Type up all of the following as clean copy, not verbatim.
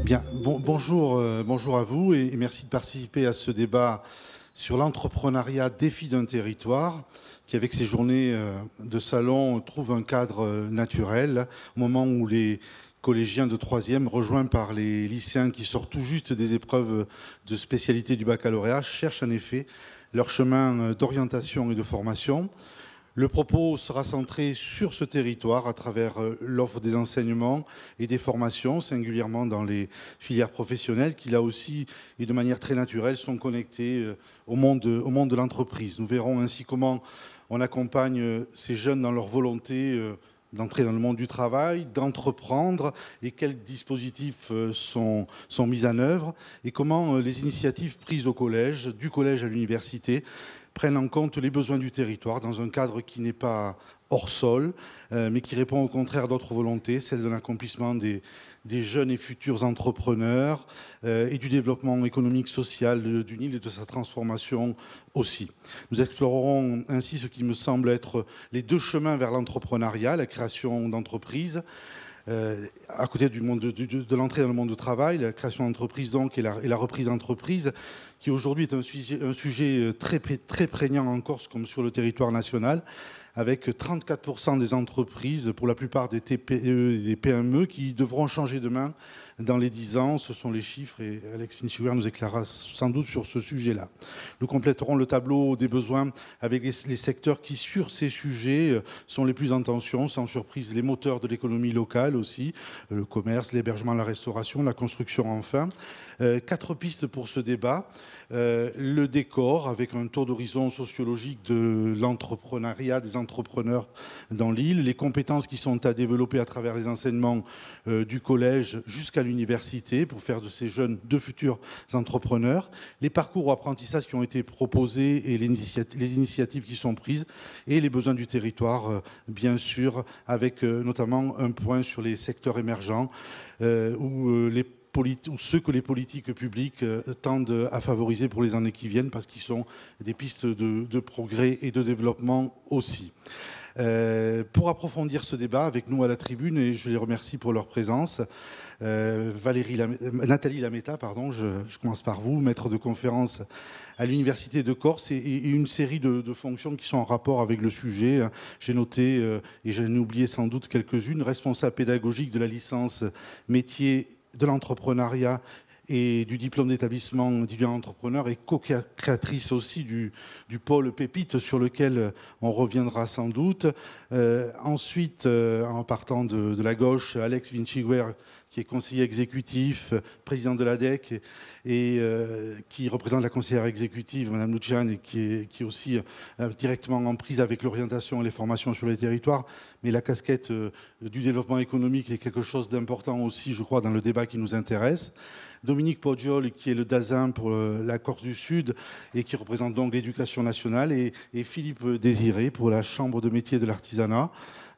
Bien, bonjour à vous et merci de participer à ce débat sur l'entrepreneuriat défi d'un territoire qui, avec ces journées de salon, trouve un cadre naturel au moment où les collégiens de 3e, rejoints par les lycéens qui sortent tout juste des épreuves de spécialité du baccalauréat, cherchent en effet leur chemin d'orientation et de formation. Le propos sera centré sur ce territoire à travers l'offre des enseignements et des formations, singulièrement dans les filières professionnelles, qui là aussi, et de manière très naturelle, sont connectées au monde de l'entreprise. Nous verrons ainsi comment on accompagne ces jeunes dans leur volonté d'entrer dans le monde du travail, d'entreprendre, et quels dispositifs sont mis en œuvre, et comment les initiatives prises au collège, du collège à l'université, prennent en compte les besoins du territoire dans un cadre qui n'est pas hors sol, mais qui répond au contraire à d'autres volontés, celle de l'accomplissement des jeunes et futurs entrepreneurs et du développement économique, social d'une île et de sa transformation aussi. Nous explorerons ainsi ce qui me semble être les deux chemins vers l'entrepreneuriat, la création d'entreprises, à côté du monde de l'entrée dans le monde du travail, la création d'entreprise donc et la reprise d'entreprise, qui aujourd'hui est un sujet très prégnant en Corse comme sur le territoire national, avec 34% des entreprises, pour la plupart des TPE et des PME, qui devront changer de main dans les 10 ans. Ce sont les chiffres et Alex Finchiwer nous éclairera sans doute sur ce sujet-là. Nous compléterons le tableau des besoins avec les secteurs qui, sur ces sujets, sont les plus en tension. Sans surprise, les moteurs de l'économie locale aussi, le commerce, l'hébergement, la restauration, la construction enfin. 4 pistes pour ce débat. Le décor, avec un tour d'horizon sociologique de l'entrepreneuriat, des entrepreneurs dans l'île, les compétences qui sont à développer à travers les enseignements du collège jusqu'à l'université pour faire de ces jeunes de futurs entrepreneurs, les parcours ou apprentissages qui ont été proposés et les initiatives qui sont prises et les besoins du territoire, bien sûr, avec notamment un point sur les secteurs émergents où ceux que les politiques publiques tendent à favoriser pour les années qui viennent, parce qu'ils sont des pistes de progrès et de développement aussi. Pour approfondir ce débat avec nous à la tribune, et je les remercie pour leur présence, Nathalie Lameta, je commence par vous, maître de conférence à l'Université de Corse, et une série de fonctions qui sont en rapport avec le sujet. J'ai noté, et j'en ai oublié sans doute quelques-unes, responsable pédagogique de la licence métier de l'entrepreneuriat et du diplôme d'établissement d'étudiant entrepreneur et co-créatrice aussi du pôle Pépite sur lequel on reviendra sans doute. Ensuite, en partant de la gauche, Alex Vinchiguer, qui est conseiller exécutif, président de l'ADEC et qui représente la conseillère exécutive, Madame Luciane, et qui est aussi directement en prise avec l'orientation et les formations sur les territoires. Mais la casquette du développement économique est quelque chose d'important aussi, je crois, dans le débat qui nous intéresse. Dominique Poggioli, qui est le DAZIN pour la Corse du Sud et qui représente donc l'éducation nationale, et Philippe Désiré pour la Chambre de métiers de l'artisanat.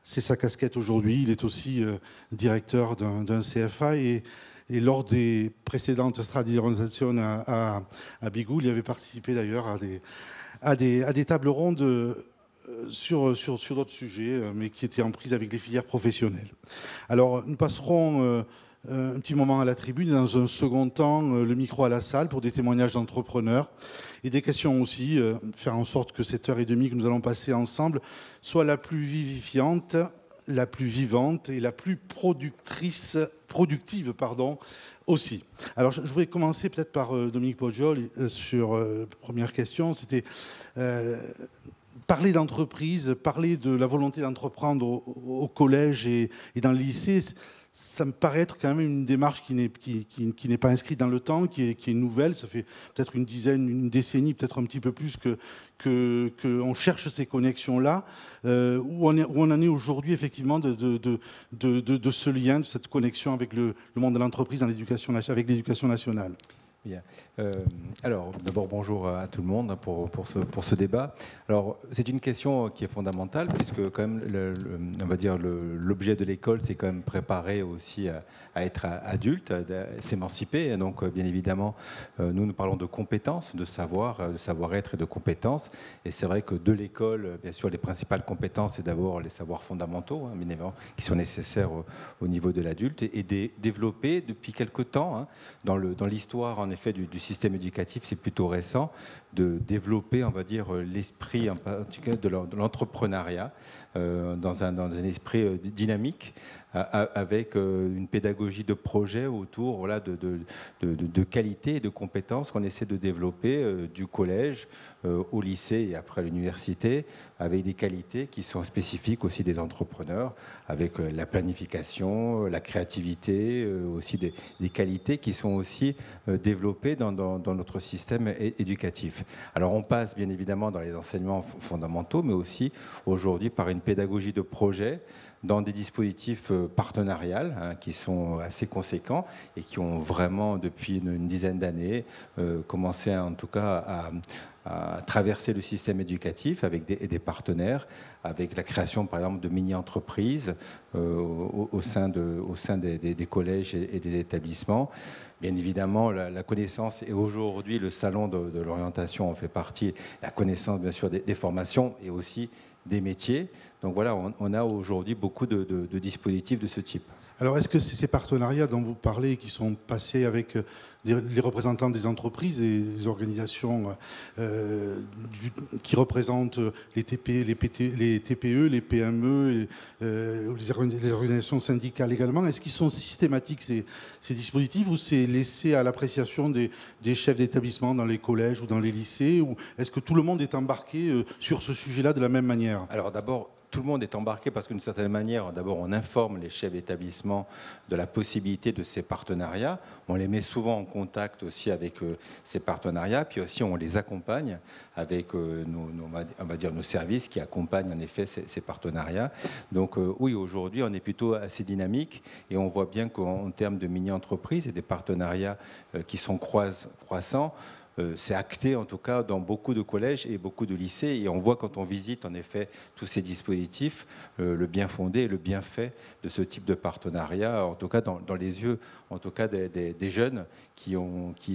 C'est sa casquette aujourd'hui. Il est aussi directeur d'un CFA et lors des précédentes Stradionisation à Bigou, il avait participé d'ailleurs à des tables rondes sur d'autres sujets, mais qui étaient en prise avec les filières professionnelles. Alors, nous passerons un petit moment à la tribune et dans un second temps, le micro à la salle pour des témoignages d'entrepreneurs et des questions aussi, faire en sorte que cette heure et demie que nous allons passer ensemble soit la plus vivifiante, la plus vivante et la plus productive aussi. Alors je voulais commencer peut-être par Dominique Poggioli sur première question, c'était parler d'entreprise, parler de la volonté d'entreprendre au collège et dans le lycée. Ça me paraît être quand même une démarche qui n'est pas inscrite dans le temps, qui est nouvelle. Ça fait peut-être une décennie, peut-être un petit peu plus qu'on cherche ces connexions-là. Où on en est aujourd'hui, effectivement, de ce lien, de cette connexion avec le monde de l'entreprise avec l'éducation nationale. Bien. Alors, d'abord, bonjour à tout le monde pour ce débat. Alors, c'est une question qui est fondamentale puisque, quand même, on va dire l'objet de l'école, c'est quand même préparer aussi à être adulte, à s'émanciper. Et donc, bien évidemment, nous parlons de compétences, de savoir-être et de compétences. Et c'est vrai que de l'école, bien sûr, les principales compétences, c'est d'abord les savoirs fondamentaux, bien évidemment, qui sont nécessaires au niveau de l'adulte et développer depuis quelque temps, dans l'histoire, en effet, du système éducatif, c'est plutôt récent, de développer, on va dire, l'esprit en particulier de l'entrepreneuriat dans un esprit dynamique, avec une pédagogie de projet autour, voilà, de qualité et de compétences qu'on essaie de développer du collège au lycée et après à l'université, avec des qualités qui sont spécifiques aussi des entrepreneurs, avec la planification, la créativité, aussi des qualités qui sont aussi développées dans notre système éducatif. Alors on passe bien évidemment dans les enseignements fondamentaux, mais aussi aujourd'hui par une pédagogie de projet, dans des dispositifs partenariales qui sont assez conséquents et qui ont vraiment, depuis une dizaine d'années, commencé en tout cas à traverser le système éducatif avec des partenaires, avec la création par exemple de mini-entreprises au sein des collèges et des établissements. Bien évidemment, la connaissance, et aujourd'hui le salon de l'orientation en fait partie, la connaissance bien sûr des formations et aussi des métiers. Donc voilà, on a aujourd'hui beaucoup de dispositifs de ce type. Alors, est-ce que ces partenariats dont vous parlez, qui sont passés avec les représentants des entreprises et des organisations qui représentent les TPE, les PME, les organisations syndicales également, est-ce qu'ils sont systématiques, ces dispositifs, ou c'est laissé à l'appréciation des chefs d'établissement dans les collèges ou dans les lycées, ou est-ce que tout le monde est embarqué sur ce sujet-là de la même manière? Alors d'abord, tout le monde est embarqué parce qu'une certaine manière, d'abord, on informe les chefs d'établissement de la possibilité de ces partenariats. On les met souvent en contact aussi avec ces partenariats, puis aussi on les accompagne avec on va dire nos services qui accompagnent en effet ces partenariats. Donc oui, aujourd'hui, on est plutôt assez dynamique et on voit bien qu'en termes de mini-entreprises et des partenariats qui sont croissants, c'est acté en tout cas dans beaucoup de collèges et beaucoup de lycées, et on voit quand on visite en effet tous ces dispositifs le bien fondé et le bien fait de ce type de partenariat, en tout cas dans les yeux en tout cas des jeunes qui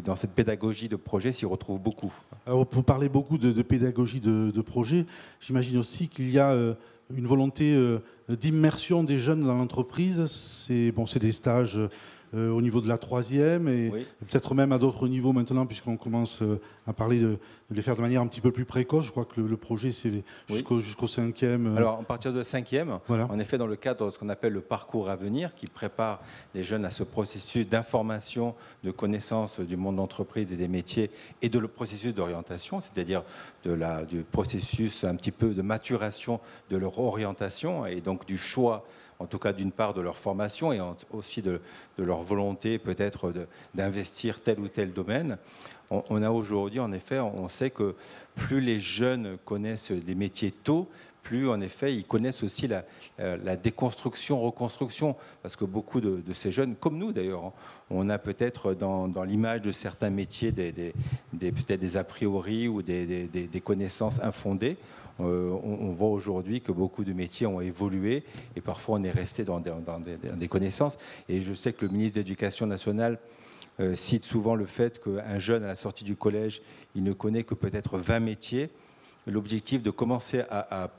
dans cette pédagogie de projet s'y retrouvent beaucoup. Alors, vous parlez beaucoup de pédagogie de projet. J'imagine aussi qu'il y a une volonté d'immersion des jeunes dans l'entreprise. C'est des stages au niveau de la troisième et Oui. peut-être même à d'autres niveaux maintenant, puisqu'on commence à parler de les faire de manière un petit peu plus précoce. Je crois que le projet, c'est jusqu'au cinquième. Alors, à partir de cinquième, voilà. En effet, dans le cadre de ce qu'on appelle le parcours à venir, qui prépare les jeunes à ce processus d'information, de connaissance du monde d'entreprise et des métiers, et de le processus d'orientation, c'est-à-dire du processus un petit peu de maturation de leur orientation, et donc du choix, en tout cas d'une part de leur formation et aussi de leur volonté peut-être d'investir tel ou tel domaine. On a aujourd'hui, en effet, on sait que plus les jeunes connaissent des métiers tôt, plus en effet ils connaissent aussi la déconstruction, reconstruction, parce que beaucoup de ces jeunes, comme nous d'ailleurs, on a peut-être dans l'image de certains métiers peut-être des a priori ou des connaissances infondées. On voit aujourd'hui que beaucoup de métiers ont évolué et parfois on est resté dans des connaissances. Et je sais que le ministre de l'Éducation nationale cite souvent le fait qu'un jeune à la sortie du collège, il ne connaît que peut-être 20 métiers. L'objectif de commencer à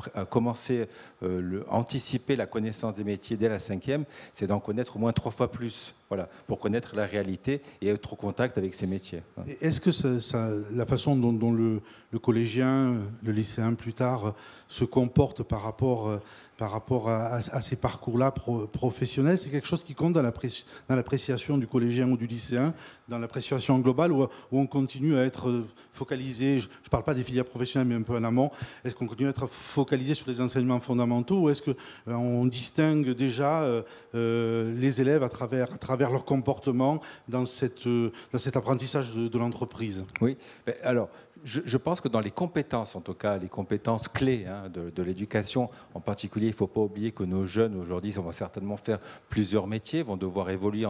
anticiper la connaissance des métiers dès la cinquième, c'est d'en connaître au moins 3 fois plus, voilà, pour connaître la réalité et être au contact avec ces métiers. Est-ce que la façon dont le collégien, le lycéen plus tard, se comporte par rapport à ces parcours-là professionnels, c'est quelque chose qui compte dans l'appréciation du collégien ou du lycéen, dans l'appréciation globale, où on continue à être focalisé, je ne parle pas des filières professionnelles, mais un peu en amont, est-ce qu'on continue à être focalisé sur les enseignements fondamentaux, ou est-ce qu'on distingue déjà les élèves à travers leur comportement dans cet apprentissage de l'entreprise? Oui, alors Je pense que dans les compétences, en tout cas, les compétences clés de l'éducation, en particulier, il ne faut pas oublier que nos jeunes, aujourd'hui, vont certainement faire plusieurs métiers, vont devoir évoluer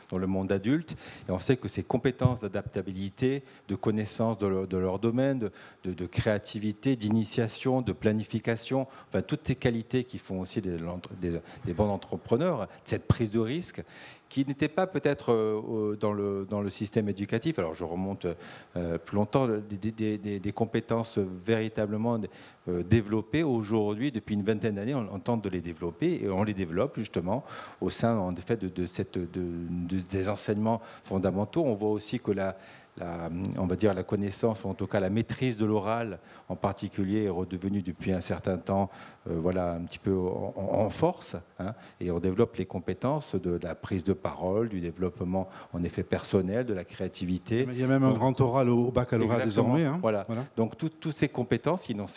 dans le monde adulte. Et on sait que ces compétences d'adaptabilité, de connaissance de leur domaine, de créativité, d'initiation, de planification, enfin, toutes ces qualités qui font aussi des bons entrepreneurs, cette prise de risque, qui n'était pas peut-être dans le système éducatif. Alors je remonte plus longtemps, des compétences véritablement développées aujourd'hui, depuis une vingtaine d'années, on tente de les développer et on les développe justement au sein en effet des enseignements fondamentaux. On voit aussi que on va dire la connaissance, ou en tout cas la maîtrise de l'oral en particulier, est redevenue depuis un certain temps voilà, un petit peu en force, et on développe les compétences de la prise de parole, du développement en effet personnel, de la créativité. Il y a même un grand oral au baccalauréat désormais. Voilà. Donc toutes ces compétences qui sont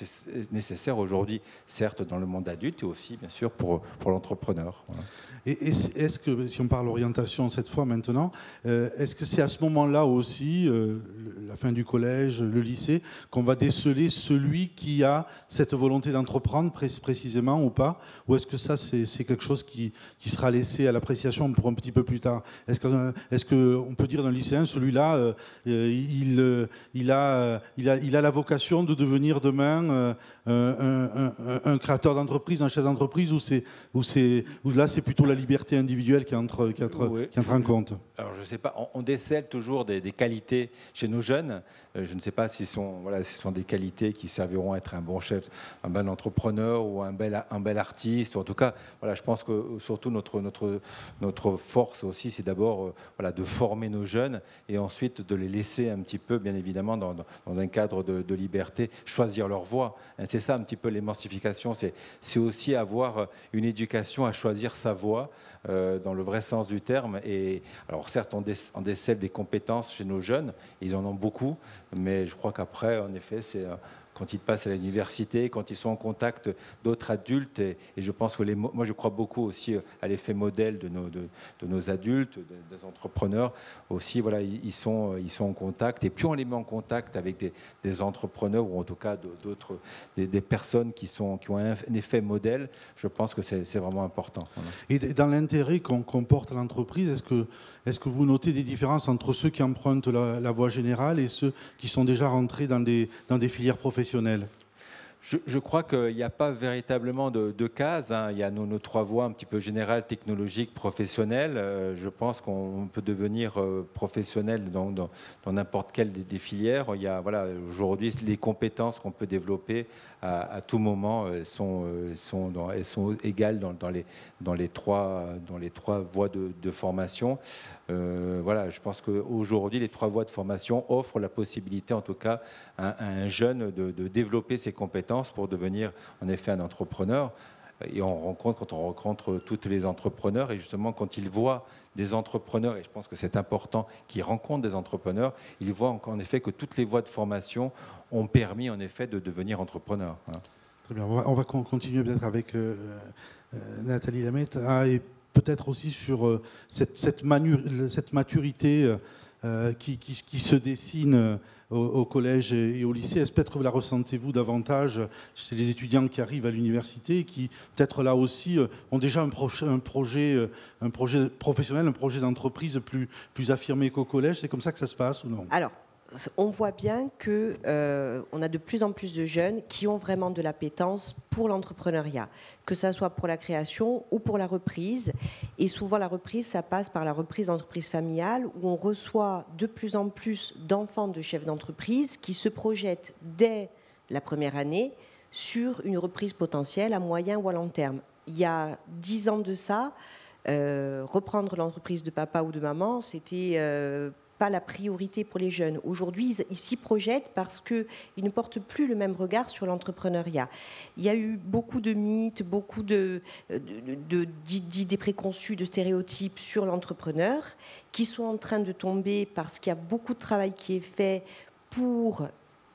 nécessaires aujourd'hui, certes dans le monde adulte, et aussi bien sûr pour l'entrepreneur. Voilà. Et est-ce que, si on parle orientation cette fois maintenant, est-ce que c'est à ce moment-là aussi, la fin du collège, le lycée, qu'on va déceler celui qui a cette volonté d'entreprendre précisément ou pas? Ou est-ce que ça, c'est quelque chose qui sera laissé à l'appréciation pour un petit peu plus tard? Est-ce qu'on peut dire d'un lycéen, celui-là, il a la vocation de devenir demain un créateur d'entreprise, un chef d'entreprise, ou là, c'est plutôt la liberté individuelle qui entre en compte? Alors, je ne sais pas, on décèle toujours des qualités chez nos jeunes. Je ne sais pas si ce sont des qualités qui serviront à être un bon chef, un bon entrepreneur ou un bel artiste. En tout cas, voilà, je pense que surtout notre force aussi, c'est d'abord de former nos jeunes et ensuite de les laisser un petit peu, bien évidemment, dans un cadre de liberté, choisir leur voie. C'est ça un petit peu l'émancipation, c'est aussi avoir une éducation à choisir sa voie dans le vrai sens du terme. Et alors certes, on décèle des compétences chez nos jeunes, ils en ont beaucoup, mais je crois qu'après, en effet, c'est quand ils passent à l'université, quand ils sont en contact d'autres adultes, et je pense que moi je crois beaucoup aussi à l'effet modèle de nos adultes, des entrepreneurs aussi. Voilà, ils sont en contact, et plus on les met en contact avec des entrepreneurs ou en tout cas des personnes qui ont un effet modèle, je pense que c'est vraiment important. Voilà. Et dans l'intérêt qu'on porte à l'entreprise, est-ce que vous notez des différences entre ceux qui empruntent la voie générale et ceux qui sont déjà rentrés dans des filières professionnelles? Je crois qu'il n'y a pas véritablement de cases. Il y a nos trois voies un petit peu générales, technologiques, professionnelles. Je pense qu'on peut devenir professionnel dans n'importe quelle des filières. Il y a aujourd'hui les compétences qu'on peut développer à tout moment sont égales dans les trois voies de formation. Je pense qu'aujourd'hui, les trois voies de formation offrent la possibilité, en tout cas, à un jeune de développer ses compétences pour devenir, en effet, un entrepreneur. Et quand on rencontre tous les entrepreneurs, et justement, quand ils voient des entrepreneurs, et je pense que c'est important qu'ils rencontrent des entrepreneurs, ils voient en effet que toutes les voies de formation ont permis, en effet, de devenir entrepreneur. Très bien. On va continuer peut-être avec Nathalie Lamette, et peut-être aussi sur cette maturité qui se dessine au collège et au lycée. Est-ce peut-être que vous la ressentez-vous davantage chez les étudiants qui arrivent à l'université, qui peut-être là aussi ont déjà un projet professionnel, un projet d'entreprise plus affirmé qu'au collège? C'est comme ça que ça se passe ou non? Alors, on voit bien qu'on a de plus en plus de jeunes qui ont vraiment de l'appétence pour l'entrepreneuriat, que ça soit pour la création ou pour la reprise. Et souvent, la reprise, ça passe par la reprise d'entreprise familiale, où on reçoit de plus en plus d'enfants de chefs d'entreprise qui se projettent dès la première année sur une reprise potentielle à moyen ou à long terme. Il y a 10 ans de ça, reprendre l'entreprise de papa ou de maman, c'était pas la priorité pour les jeunes. Aujourd'hui, ils s'y projettent parce qu'ils ne portent plus le même regard sur l'entrepreneuriat. Il y a eu beaucoup de mythes, beaucoup d'idées préconçues, de stéréotypes sur l'entrepreneur qui sont en train de tomber parce qu'il y a beaucoup de travail qui est fait pour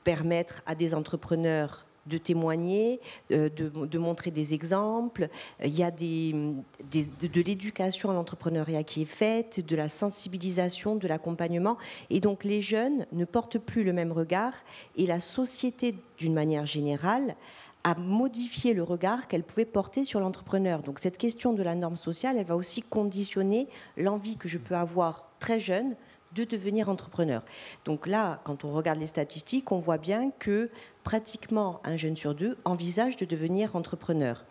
permettre à des entrepreneurs de témoigner, de montrer des exemples. Il y a de l'éducation à l'entrepreneuriat qui est faite, de la sensibilisation, de l'accompagnement. Et donc les jeunes ne portent plus le même regard et la société, d'une manière générale, a modifié le regard qu'elle pouvait porter sur l'entrepreneur. Donc cette question de la norme sociale, elle va aussi conditionner l'envie que je peux avoir très jeune de devenir entrepreneur. Donc là, quand on regarde les statistiques, on voit bien que pratiquement un jeune sur deux envisage de devenir entrepreneur.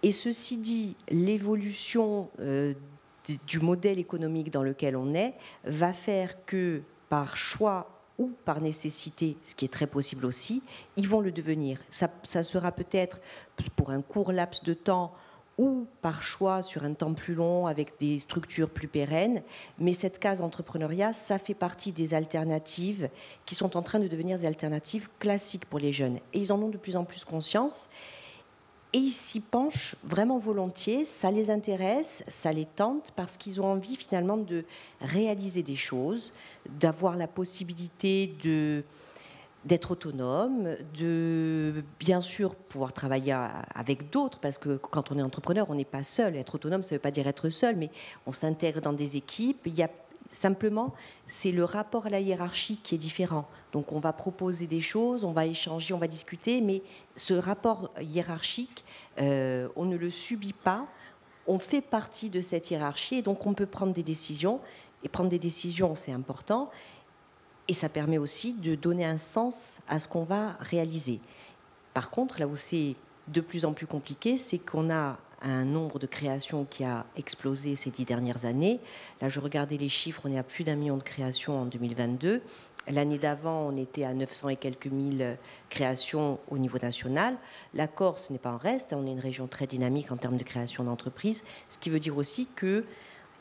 Et ceci dit, l'évolution du modèle économique dans lequel on est va faire que par choix ou par nécessité, ce qui est très possible aussi, ils vont le devenir. Ça sera peut-être pour un court laps de temps ou par choix sur un temps plus long avec des structures plus pérennes. Mais cette case entrepreneuriat, ça fait partie des alternatives qui sont en train de devenir des alternatives classiques pour les jeunes. Et ils en ont de plus en plus conscience. Et ils s'y penchent vraiment volontiers, ça les intéresse, ça les tente, parce qu'ils ont envie finalement de réaliser des choses, d'avoir la possibilité d'être autonome, de bien sûr pouvoir travailler avec d'autres, parce que quand on est entrepreneur, on n'est pas seul. Être autonome, ça ne veut pas dire être seul, mais on s'intègre dans des équipes. Il y a simplement, c'est le rapport à la hiérarchie qui est différent. Donc on va proposer des choses, on va échanger, on va discuter, mais ce rapport hiérarchique, on ne le subit pas, on fait partie de cette hiérarchie, et donc on peut prendre des décisions, et prendre des décisions, c'est important, et ça permet aussi de donner un sens à ce qu'on va réaliser. Par contre, là où c'est de plus en plus compliqué, c'est qu'on a un nombre de créations qui a explosé ces 10 dernières années. Là, je regardais les chiffres, on est à plus d'1 million de créations en 2022. L'année d'avant, on était à 900 et quelques mille créations au niveau national. La Corse n'est pas en reste, on est une région très dynamique en termes de création d'entreprises, ce qui veut dire aussi qu'il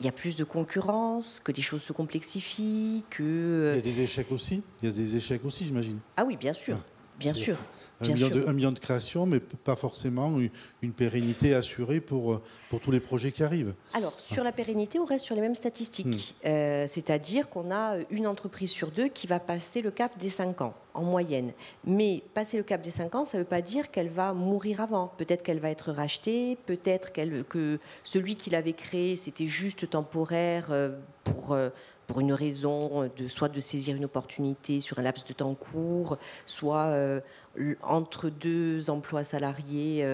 y a plus de concurrence, que les choses se complexifient, que... Il y a des échecs aussi. Il y a des échecs aussi, j'imagine. Ah oui, bien sûr. Bien sûr. 1 million de créations, mais pas forcément une pérennité assurée pour tous les projets qui arrivent. Alors, sur la pérennité, on reste sur les mêmes statistiques. C'est-à-dire qu'on a une entreprise sur deux qui va passer le cap des 5 ans, en moyenne. Mais passer le cap des 5 ans, ça ne veut pas dire qu'elle va mourir avant. Peut-être qu'elle va être rachetée, peut-être que celui qui l'avait créé, c'était juste temporaire pour une raison, soit de saisir une opportunité sur un laps de temps court, soit entre 2 emplois salariés,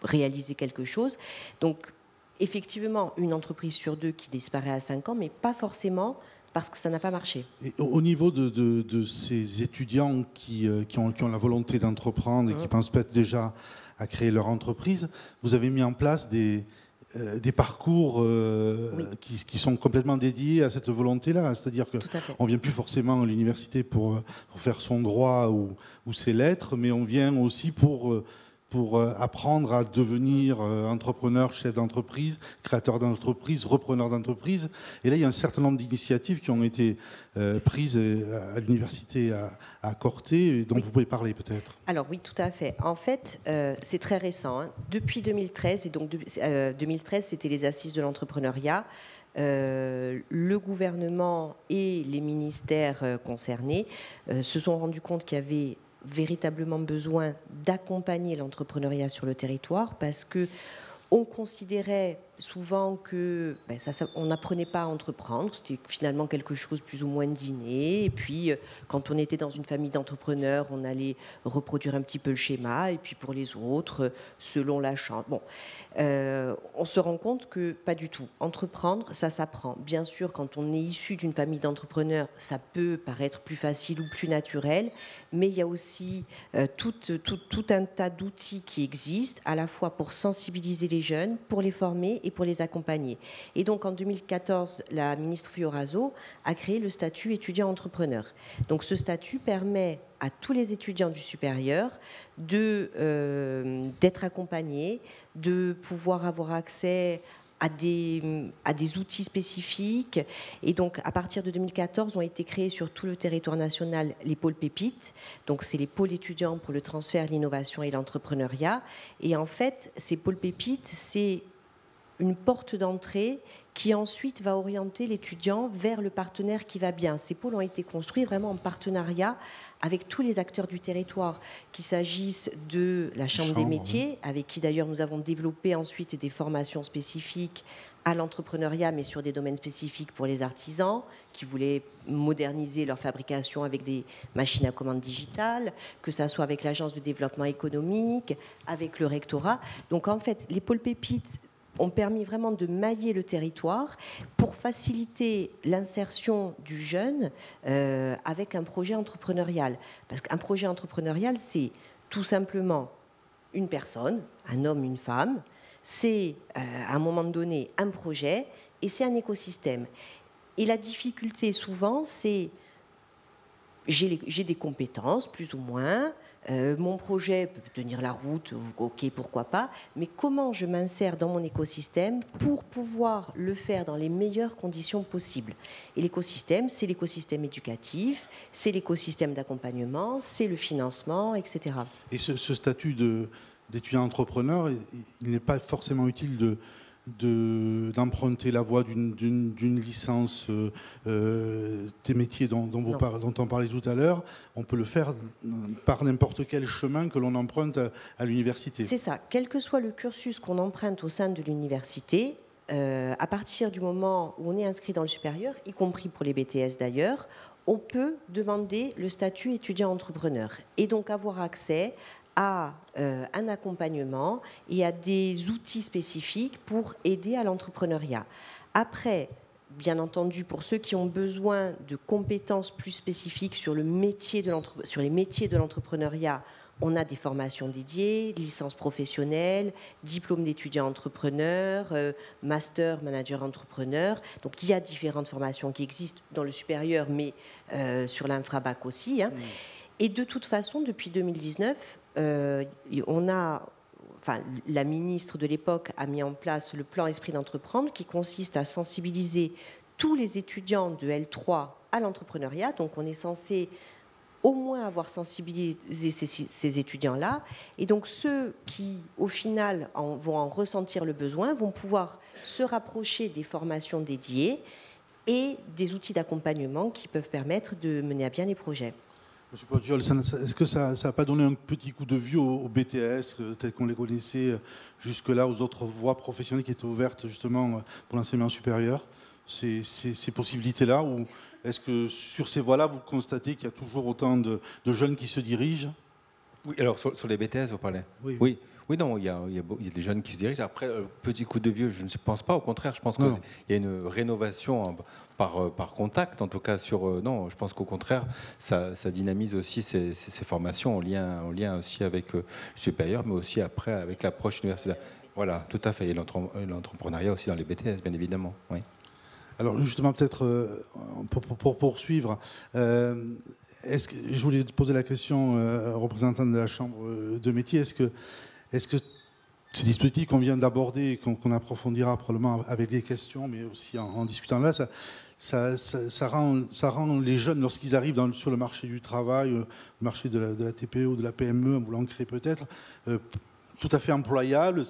réaliser quelque chose. Donc, effectivement, une entreprise sur 2 qui disparaît à 5 ans, mais pas forcément parce que ça n'a pas marché. Et au niveau de ces étudiants qui ont la volonté d'entreprendre et qui pensent peut-être déjà à créer leur entreprise, vous avez mis en place des parcours oui, qui sont complètement dédiés à cette volonté-là. C'est-à-dire qu'on ne vient plus forcément à l'université pour faire son droit ou ses lettres, mais on vient aussi pour apprendre à devenir entrepreneur, chef d'entreprise, créateur d'entreprise, repreneur d'entreprise. Et là, il y a un certain nombre d'initiatives qui ont été prises à l'université à Corté, dont vous pouvez parler peut-être. Alors oui, tout à fait. En fait, c'est très récent. Depuis 2013, et donc 2013, c'était les assises de l'entrepreneuriat. Le gouvernement et les ministères concernés se sont rendus compte qu'il y avait véritablement besoin d'accompagner l'entrepreneuriat sur le territoire, parce que on considérait souvent que on n'apprenait pas à entreprendre, c'était finalement quelque chose plus ou moins d'inné, et puis quand on était dans une famille d'entrepreneurs, on allait reproduire un petit peu le schéma, et puis pour les autres, selon la chance. Bon, on se rend compte que pas du tout. Entreprendre, ça s'apprend. Bien sûr, quand on est issu d'une famille d'entrepreneurs, ça peut paraître plus facile ou plus naturel, mais il y a aussi tout un tas d'outils qui existent, à la fois pour sensibiliser les jeunes, pour les former et pour les accompagner. Et donc en 2014, la ministre Fioraso a créé le statut étudiant-entrepreneur. Donc ce statut permet à tous les étudiants du supérieur d'être accompagnés, de pouvoir avoir accès à des outils spécifiques. Et donc, à partir de 2014, ont été créés sur tout le territoire national les pôles pépites. Donc, c'est les pôles étudiants pour le transfert, l'innovation et l'entrepreneuriat. Et en fait, ces pôles pépites, c'est une porte d'entrée qui ensuite va orienter l'étudiant vers le partenaire qui va bien. Ces pôles ont été construits vraiment en partenariat avec tous les acteurs du territoire, qu'il s'agisse de la Chambre des métiers, avec qui d'ailleurs nous avons développé ensuite des formations spécifiques à l'entrepreneuriat, mais sur des domaines spécifiques pour les artisans qui voulaient moderniser leur fabrication avec des machines à commande digitales, que ça soit avec l'Agence de développement économique, avec le rectorat. Donc en fait, les pôles pépites ont permis vraiment de mailler le territoire pour faciliter l'insertion du jeune avec un projet entrepreneurial. Parce qu'un projet entrepreneurial, c'est tout simplement une personne, un homme, une femme, c'est à un moment donné un projet et c'est un écosystème. Et la difficulté souvent, c'est j'ai des compétences, plus ou moins, mon projet peut tenir la route, ok, pourquoi pas, mais comment je m'insère dans mon écosystème pour pouvoir le faire dans les meilleures conditions possibles. Et l'écosystème, c'est l'écosystème éducatif, c'est l'écosystème d'accompagnement, c'est le financement, etc. Et ce statut d'étudiant entrepreneur, il n'est pas forcément utile d'emprunter la voie d'une licence des métiers dont on parlait tout à l'heure. On peut le faire par n'importe quel chemin que l'on emprunte à l'université. C'est ça. Quel que soit le cursus qu'on emprunte au sein de l'université, à partir du moment où on est inscrit dans le supérieur, y compris pour les BTS d'ailleurs, on peut demander le statut étudiant-entrepreneur et donc avoir accès à un accompagnement et à des outils spécifiques pour aider à l'entrepreneuriat. Après, bien entendu, pour ceux qui ont besoin de compétences plus spécifiques sur les métiers de l'entrepreneuriat, on a des formations dédiées, licences professionnelles, diplôme d'étudiant entrepreneur, master manager entrepreneur. Donc il y a différentes formations qui existent dans le supérieur, mais sur l'infrabac aussi. Hein. Et de toute façon, depuis 2019, la ministre de l'époque a mis en place le plan Esprit d'entreprendre qui consiste à sensibiliser tous les étudiants de L3 à l'entrepreneuriat. Donc on est censé au moins avoir sensibilisé ces étudiants-là. Et donc ceux qui, au final, vont en ressentir le besoin, vont pouvoir se rapprocher des formations dédiées et des outils d'accompagnement qui peuvent permettre de mener à bien les projets. Monsieur Podjol, est-ce que ça n'a pas donné un petit coup de vieux au BTS, tel qu'on les connaissait jusque-là, aux autres voies professionnelles qui étaient ouvertes justement pour l'enseignement supérieur, ces possibilités-là, ou est-ce que sur ces voies-là, vous constatez qu'il y a toujours autant de jeunes qui se dirigent? Oui, alors sur les BTS, vous parlez? Oui. Oui, non, il y a des jeunes qui se dirigent. Après, petit coup de vieux, je ne pense pas. Au contraire, je pense qu'il y a une rénovation par contact, en tout cas. Non, je pense qu'au contraire, ça dynamise aussi ces formations en lien aussi avec le supérieur, mais aussi après avec l'approche universitaire. Voilà, tout à fait. Et l'entrepreneuriat aussi dans les BTS, bien évidemment. Oui. Alors justement, peut-être pour poursuivre, je voulais poser la question au représentant de la Chambre de métier. Est-ce que ces dispositifs qu'on vient d'aborder et qu'on approfondira probablement avec des questions, mais aussi en discutant là, ça rend les jeunes, lorsqu'ils arrivent sur le marché du travail, le marché de la TPE ou de la PME, en voulant créer peut-être, tout à fait employables.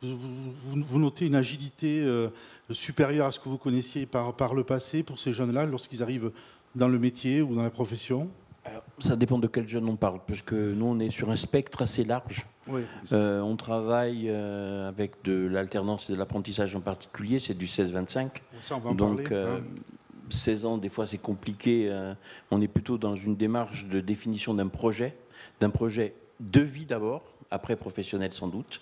Vous notez une agilité supérieure à ce que vous connaissiez par le passé pour ces jeunes-là, lorsqu'ils arrivent dans le métier ou dans la profession? Alors, ça dépend de quel jeune on parle, parce que nous, on est sur un spectre assez large. Oui, on travaille avec de l'alternance et de l'apprentissage en particulier, c'est du 16-25. Ça, on va en Donc, parler. 16 ans, des fois, c'est compliqué. On est plutôt dans une démarche de définition d'un projet de vie d'abord, après professionnel sans doute.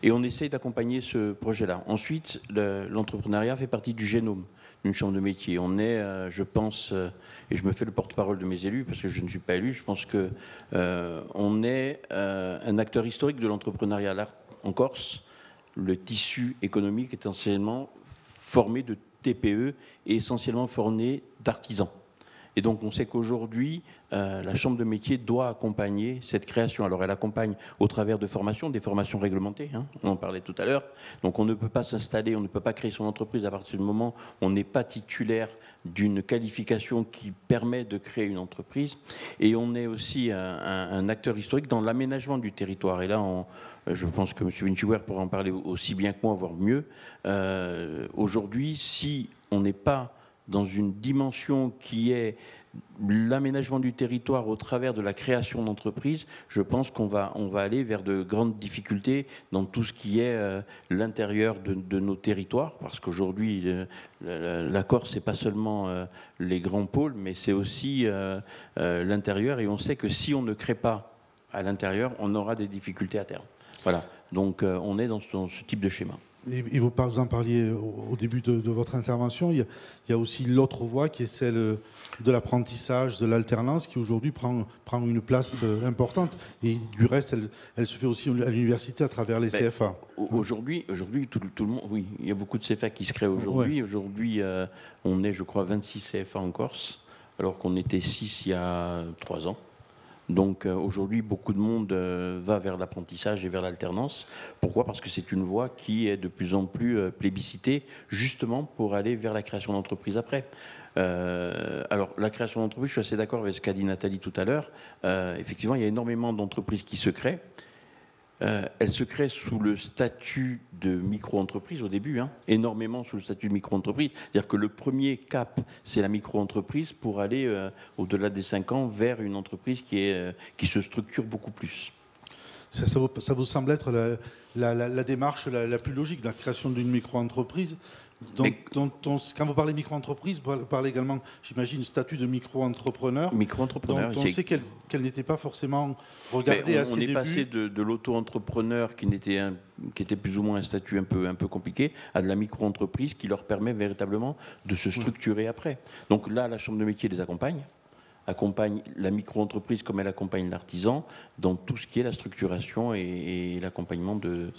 Et on essaye d'accompagner ce projet-là. Ensuite, l'entrepreneuriat fait partie du génome d'une chambre de métier. On est, je pense, et je me fais le porte-parole de mes élus, parce que je ne suis pas élu, je pense qu'on est un acteur historique de l'entrepreneuriat là, en Corse. Le tissu économique est essentiellement formé de TPE et essentiellement formé d'artisans. Et donc on sait qu'aujourd'hui, la Chambre de métier doit accompagner cette création. Alors elle accompagne au travers de formations, des formations réglementées, hein, on en parlait tout à l'heure. Donc on ne peut pas s'installer, on ne peut pas créer son entreprise à partir du moment où on n'est pas titulaire d'une qualification qui permet de créer une entreprise. Et on est aussi un acteur historique dans l'aménagement du territoire. Et là, je pense que M. Vinciwer pourra en parler aussi bien que moi, voire mieux. Aujourd'hui, si on n'est pas dans une dimension qui est l'aménagement du territoire au travers de la création d'entreprises, je pense qu'on va aller vers de grandes difficultés dans tout ce qui est l'intérieur de nos territoires, parce qu'aujourd'hui, la Corse, c'est pas seulement les grands pôles, mais c'est aussi l'intérieur, et on sait que si on ne crée pas à l'intérieur, on aura des difficultés à terme. Voilà, donc on est dans ce type de schéma. Et vous en parliez au début de votre intervention, il y a aussi l'autre voie qui est celle de l'apprentissage, de l'alternance, qui aujourd'hui prend une place importante. Et du reste, elle se fait aussi à l'université à travers les CFA. Aujourd'hui, tout le monde, oui, il y a beaucoup de CFA qui se créent aujourd'hui. Ouais. Aujourd'hui, on est, je crois, 26 CFA en Corse, alors qu'on était 6 il y a 3 ans. Donc aujourd'hui, beaucoup de monde va vers l'apprentissage et vers l'alternance. Pourquoi ? Parce que c'est une voie qui est de plus en plus plébiscitée, justement pour aller vers la création d'entreprise après. Alors la création d'entreprise, je suis assez d'accord avec ce qu'a dit Nathalie tout à l'heure. Effectivement, il y a énormément d'entreprises qui se créent. Elle se crée sous le statut de micro-entreprise au début, hein, énormément sous le statut de micro-entreprise. C'est-à-dire que le premier cap, c'est la micro-entreprise pour aller, au-delà des 5 ans, vers une entreprise qui se structure beaucoup plus. Ça vous semble être la démarche la plus logique, la création d'une micro-entreprise quand vous parlez micro-entreprise, vous parlez également, j'imagine, statut de micro-entrepreneur. Micro-entrepreneur. On sait qu'elle n'était pas forcément regardée à ses débuts. On est passé de l'auto-entrepreneur qui était plus ou moins un statut un peu compliqué, à de la micro-entreprise qui leur permet véritablement de se structurer après. Donc là, la Chambre de métier les accompagne la micro-entreprise comme elle accompagne l'artisan dans tout ce qui est la structuration et l'accompagnement du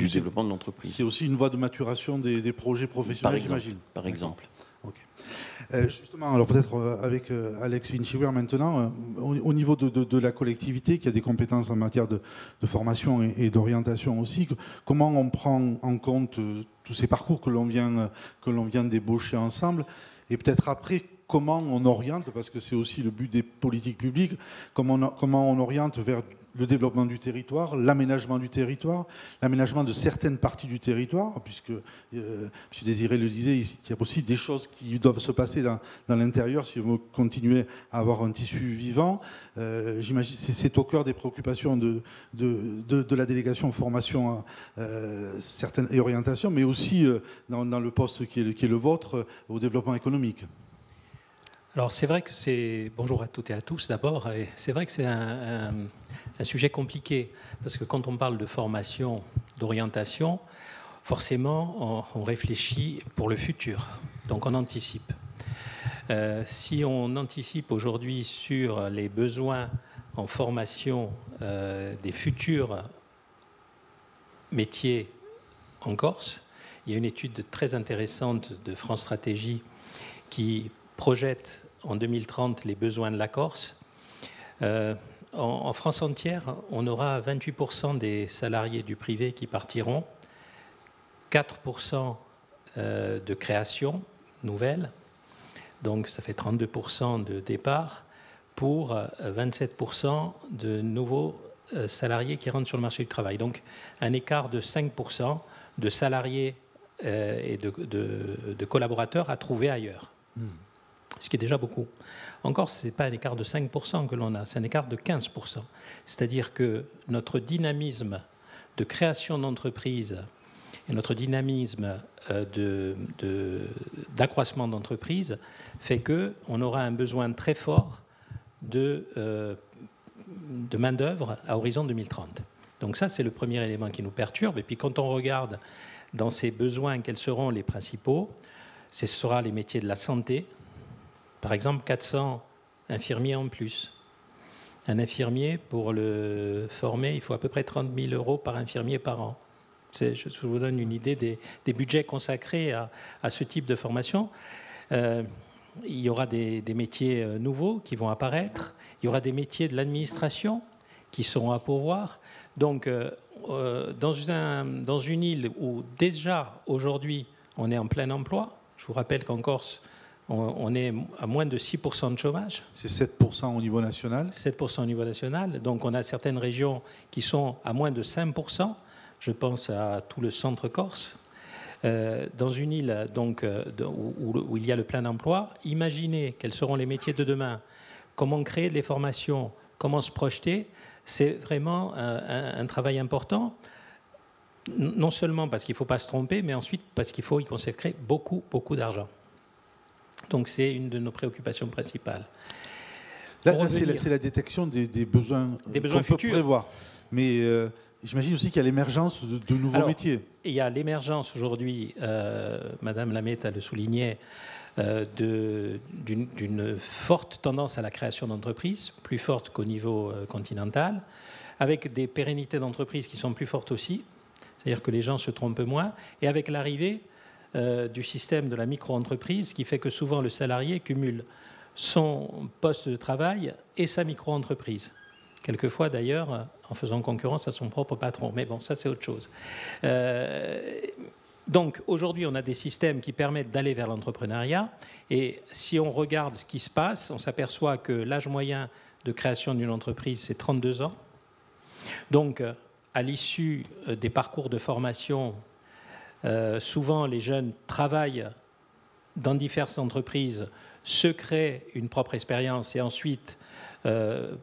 développement de l'entreprise. C'est aussi une voie de maturation des projets professionnels, j'imagine. Par exemple. Okay. Justement, alors peut-être avec Alex Vinciwer maintenant, au niveau de la collectivité qui a des compétences en matière de formation et d'orientation aussi, comment on prend en compte tous ces parcours que l'on vient d'ébaucher ensemble, et peut-être après, comment on oriente, parce que c'est aussi le but des politiques publiques, comment on oriente vers le développement du territoire, l'aménagement du territoire, l'aménagement de certaines parties du territoire, puisque M. Désiré le disait, il y a aussi des choses qui doivent se passer dans l'intérieur si on veut continuer à avoir un tissu vivant. J'imagine c'est au cœur des préoccupations de la délégation formation certaines, et orientation, mais aussi dans le poste qui est le vôtre au développement économique. Alors c'est vrai que c'est... Bonjour à toutes et à tous d'abord. C'est vrai que c'est un sujet compliqué, parce que quand on parle de formation, d'orientation, forcément on réfléchit pour le futur, donc on anticipe. Si on anticipe aujourd'hui sur les besoins en formation des futurs métiers en Corse, il y a une étude très intéressante de France Stratégie qui projette en 2030 les besoins de la Corse. En France entière, on aura 28% des salariés du privé qui partiront, 4% de création nouvelle, donc ça fait 32% de départ, pour 27% de nouveaux salariés qui rentrent sur le marché du travail. Donc un écart de 5% de salariés et de collaborateurs à trouver ailleurs. Ce qui est déjà beaucoup. Encore, ce n'est pas un écart de 5% que l'on a, c'est un écart de 15%. C'est-à-dire que notre dynamisme de création d'entreprises et notre dynamisme d'accroissement d'entreprises fait qu'on aura un besoin très fort de main-d'œuvre à horizon 2030. Donc ça, c'est le premier élément qui nous perturbe. Et puis quand on regarde dans ces besoins, quels seront les principaux, ce sera les métiers de la santé. Par exemple, 400 infirmiers en plus. Un infirmier, pour le former, il faut à peu près 30 000 € par infirmier par an. Je vous donne une idée des budgets consacrés à ce type de formation. il y aura des métiers nouveaux qui vont apparaître. Il y aura des métiers de l'administration qui seront à pourvoir. Donc, dans une île où déjà, aujourd'hui, on est en plein emploi, je vous rappelle qu'en Corse, on est à moins de 6% de chômage. C'est 7% au niveau national. 7% au niveau national. Donc, on a certaines régions qui sont à moins de 5%. Je pense à tout le centre corse. Dans une île donc, où il y a le plein emploi, imaginez quels seront les métiers de demain, comment créer des formations, comment se projeter. C'est vraiment un travail important, non seulement parce qu'il ne faut pas se tromper, mais ensuite parce qu'il faut y consacrer beaucoup, beaucoup d'argent. Donc c'est une de nos préoccupations principales. Là, c'est la détection des besoins qu'on peut prévoir. Mais j'imagine aussi qu'il y a l'émergence de nouveaux métiers. Il y a l'émergence aujourd'hui, Madame Lametta le soulignait, d'une forte tendance à la création d'entreprises, plus forte qu'au niveau continental, avec des pérennités d'entreprises qui sont plus fortes aussi, c'est-à-dire que les gens se trompent moins, et avec l'arrivée du système de la micro-entreprise qui fait que souvent le salarié cumule son poste de travail et sa micro-entreprise. Quelquefois d'ailleurs en faisant concurrence à son propre patron. Mais bon, ça c'est autre chose. Donc aujourd'hui, on a des systèmes qui permettent d'aller vers l'entrepreneuriat. Et si on regarde ce qui se passe, on s'aperçoit que l'âge moyen de création d'une entreprise, c'est 32 ans. Donc, à l'issue des parcours de formation, souvent les jeunes travaillent dans diverses entreprises, se créent une propre expérience et ensuite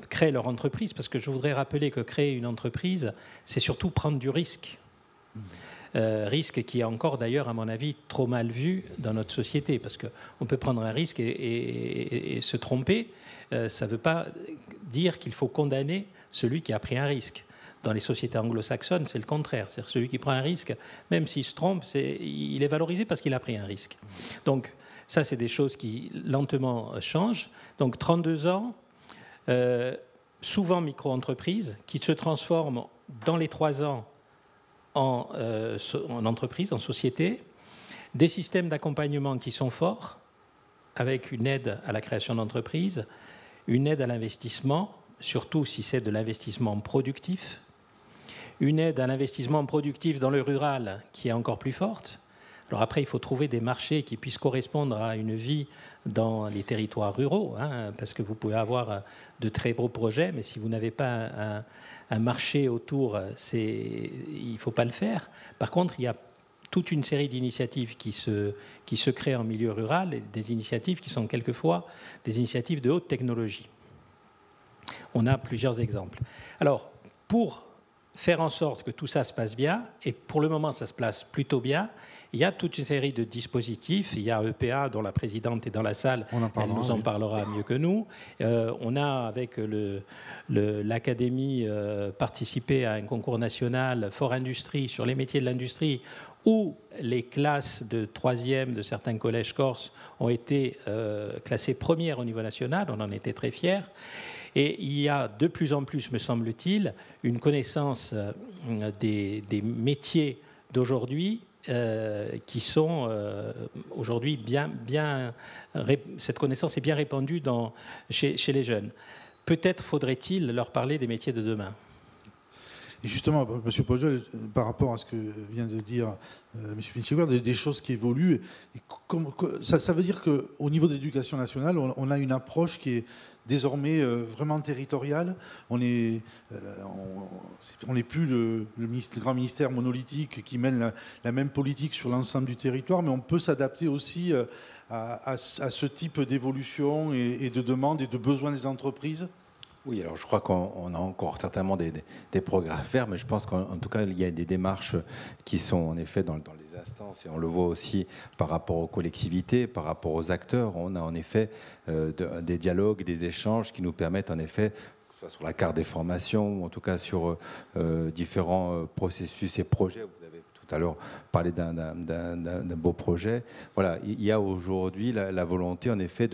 créent leur entreprise. Parce que je voudrais rappeler que créer une entreprise, c'est surtout prendre du risque. Risque qui est encore d'ailleurs, à mon avis, trop mal vu dans notre société, parce qu'on peut prendre un risque et se tromper. Ça ne veut pas dire qu'il faut condamner celui qui a pris un risque. Dans les sociétés anglo-saxonnes, c'est le contraire. C'est-à-dire celui qui prend un risque, même s'il se trompe, il est valorisé parce qu'il a pris un risque. Donc ça, c'est des choses qui lentement changent. Donc 32 ans, souvent micro-entreprise, qui se transforment dans les 3 ans en entreprise, en société, des systèmes d'accompagnement qui sont forts, avec une aide à la création d'entreprise, une aide à l'investissement, surtout si c'est de l'investissement productif, une aide à l'investissement productif dans le rural qui est encore plus forte. Alors après, il faut trouver des marchés qui puissent correspondre à une vie dans les territoires ruraux, parce que vous pouvez avoir de très beaux projets, mais si vous n'avez pas un marché autour, il ne faut pas le faire. Par contre, il y a toute une série d'initiatives qui se créent en milieu rural, et des initiatives qui sont quelquefois des initiatives de haute technologie. On a plusieurs exemples. Alors, pour faire en sorte que tout ça se passe bien, et pour le moment ça se place plutôt bien, il y a toute une série de dispositifs. Il y a EPA, dont la présidente est dans la salle, elle nous en parlera mieux que nous. On a, avec l'Académie, participé à un concours national Fort Industrie sur les métiers de l'industrie, où les classes de 3e de certains collèges corses ont été classées premières au niveau national. On en était très fiers. Et il y a de plus en plus, me semble-t-il, une connaissance des métiers d'aujourd'hui qui sont aujourd'hui cette connaissance est bien répandue chez les jeunes. Peut-être faudrait-il leur parler des métiers de demain. Et justement, M. Poggiol, par rapport à ce que vient de dire M. Finchegger, des choses qui évoluent, ça veut dire qu'au niveau de l'éducation nationale, on a une approche qui est désormais vraiment territoriale. On n'est plus le grand ministère monolithique qui mène la même politique sur l'ensemble du territoire, mais on peut s'adapter aussi à ce type d'évolution et de demandes et de besoins des entreprises. Oui, alors je crois qu'on a encore certainement des progrès à faire, mais je pense qu'en tout cas, il y a des démarches qui sont en effet dans les instances, et on le voit aussi par rapport aux collectivités, par rapport aux acteurs. On a en effet des dialogues, des échanges qui nous permettent en effet, que ce soit sur la carte des formations, ou en tout cas sur différents processus et projets. Vous avez tout tout à l'heure parlé d'un beau projet. Voilà, il y a aujourd'hui la volonté, en effet,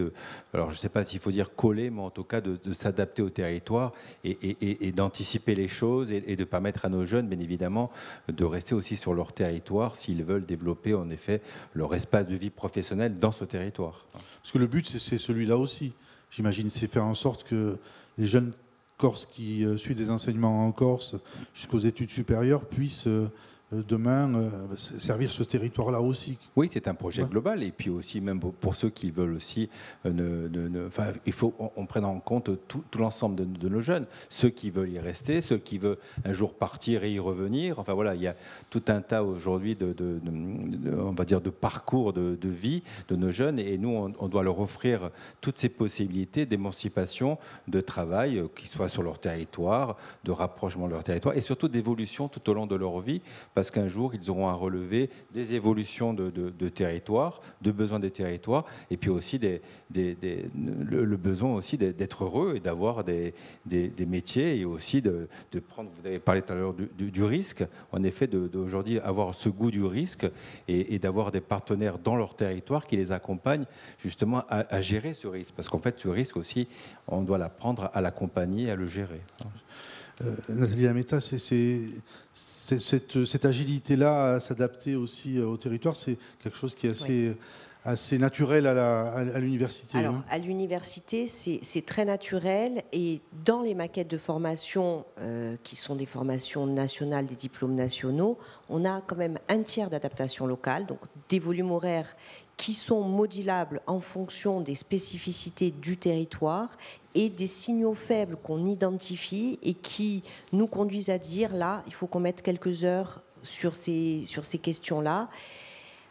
alors je ne sais pas s'il faut dire coller, mais en tout cas de s'adapter au territoire et d'anticiper les choses et de permettre à nos jeunes, bien évidemment, de rester aussi sur leur territoire s'ils veulent développer, en effet, leur espace de vie professionnelle dans ce territoire. Parce que le but, c'est celui-là aussi, j'imagine, c'est faire en sorte que les jeunes Corses qui suivent des enseignements en Corse jusqu'aux études supérieures puissent demain servir ce territoire-là aussi. Oui, c'est un projet global, et puis aussi même pour ceux qui veulent aussi, il faut qu'on prenne en compte tout l'ensemble de nos jeunes, ceux qui veulent y rester, ceux qui veulent un jour partir et y revenir. Enfin voilà, il y a tout un tas aujourd'hui on va dire de parcours de vie de nos jeunes, et nous on doit leur offrir toutes ces possibilités d'émancipation, de travail, qu'ils soient sur leur territoire, de rapprochement de leur territoire, et surtout d'évolution tout au long de leur vie. Parce qu'un jour, ils auront à relever des évolutions de territoire, de besoins des territoires, et puis aussi le besoin aussi d'être heureux et d'avoir des métiers, et aussi de prendre, vous avez parlé tout à l'heure du risque, en effet, d'aujourd'hui avoir ce goût du risque et d'avoir des partenaires dans leur territoire qui les accompagnent justement à gérer ce risque. Parce qu'en fait, ce risque aussi, on doit l'apprendre à l'accompagner, à le gérer. Nathalie Lametta, cette agilité-là à s'adapter aussi au territoire, c'est quelque chose qui est assez naturel à l'université. Alors, à l'université, c'est très naturel, et dans les maquettes de formation, qui sont des formations nationales, des diplômes nationaux, on a quand même un tiers d'adaptation locale, donc des volumes horaires qui sont modulables en fonction des spécificités du territoire et des signaux faibles qu'on identifie et qui nous conduisent à dire, là, il faut qu'on mette quelques heures sur ces questions-là.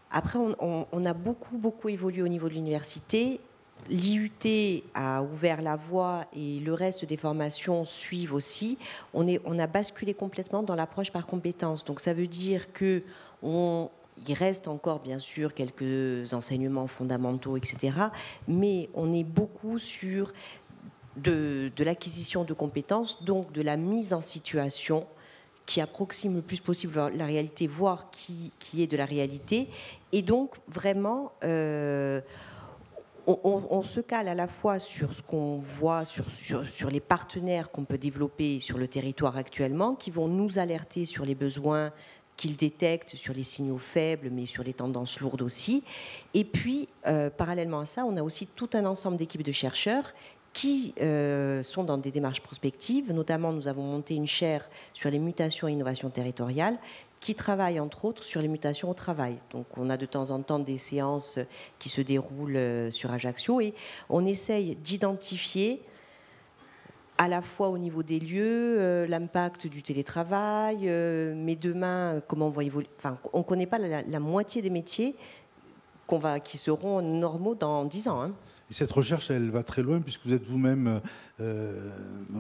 Après, on a beaucoup évolué au niveau de l'université. L'IUT a ouvert la voie et le reste des formations suivent aussi. On a basculé complètement dans l'approche par compétences. Donc ça veut dire il reste encore, bien sûr, quelques enseignements fondamentaux, etc. Mais on est beaucoup sur de l'acquisition de compétences, donc de la mise en situation qui approxime le plus possible la réalité, voire qui est de la réalité. Et donc, vraiment, on se cale à la fois sur ce qu'on voit, sur les partenaires qu'on peut développer sur le territoire actuellement, qui vont nous alerter sur les besoins qu'ils détectent, sur les signaux faibles, mais sur les tendances lourdes aussi. Et puis, parallèlement à ça, on a aussi tout un ensemble d'équipes de chercheurs qui sont dans des démarches prospectives. Notamment, nous avons monté une chaire sur les mutations et innovations territoriales qui travaille, entre autres, sur les mutations au travail. Donc, on a de temps en temps des séances qui se déroulent sur Ajaccio, et on essaye d'identifier à la fois au niveau des lieux, l'impact du télétravail, mais demain, comment on va évoluer. Enfin, on ne connaît pas la moitié des métiers qui seront normaux dans 10 ans. Hein. Et cette recherche, elle va très loin, puisque vous êtes vous-même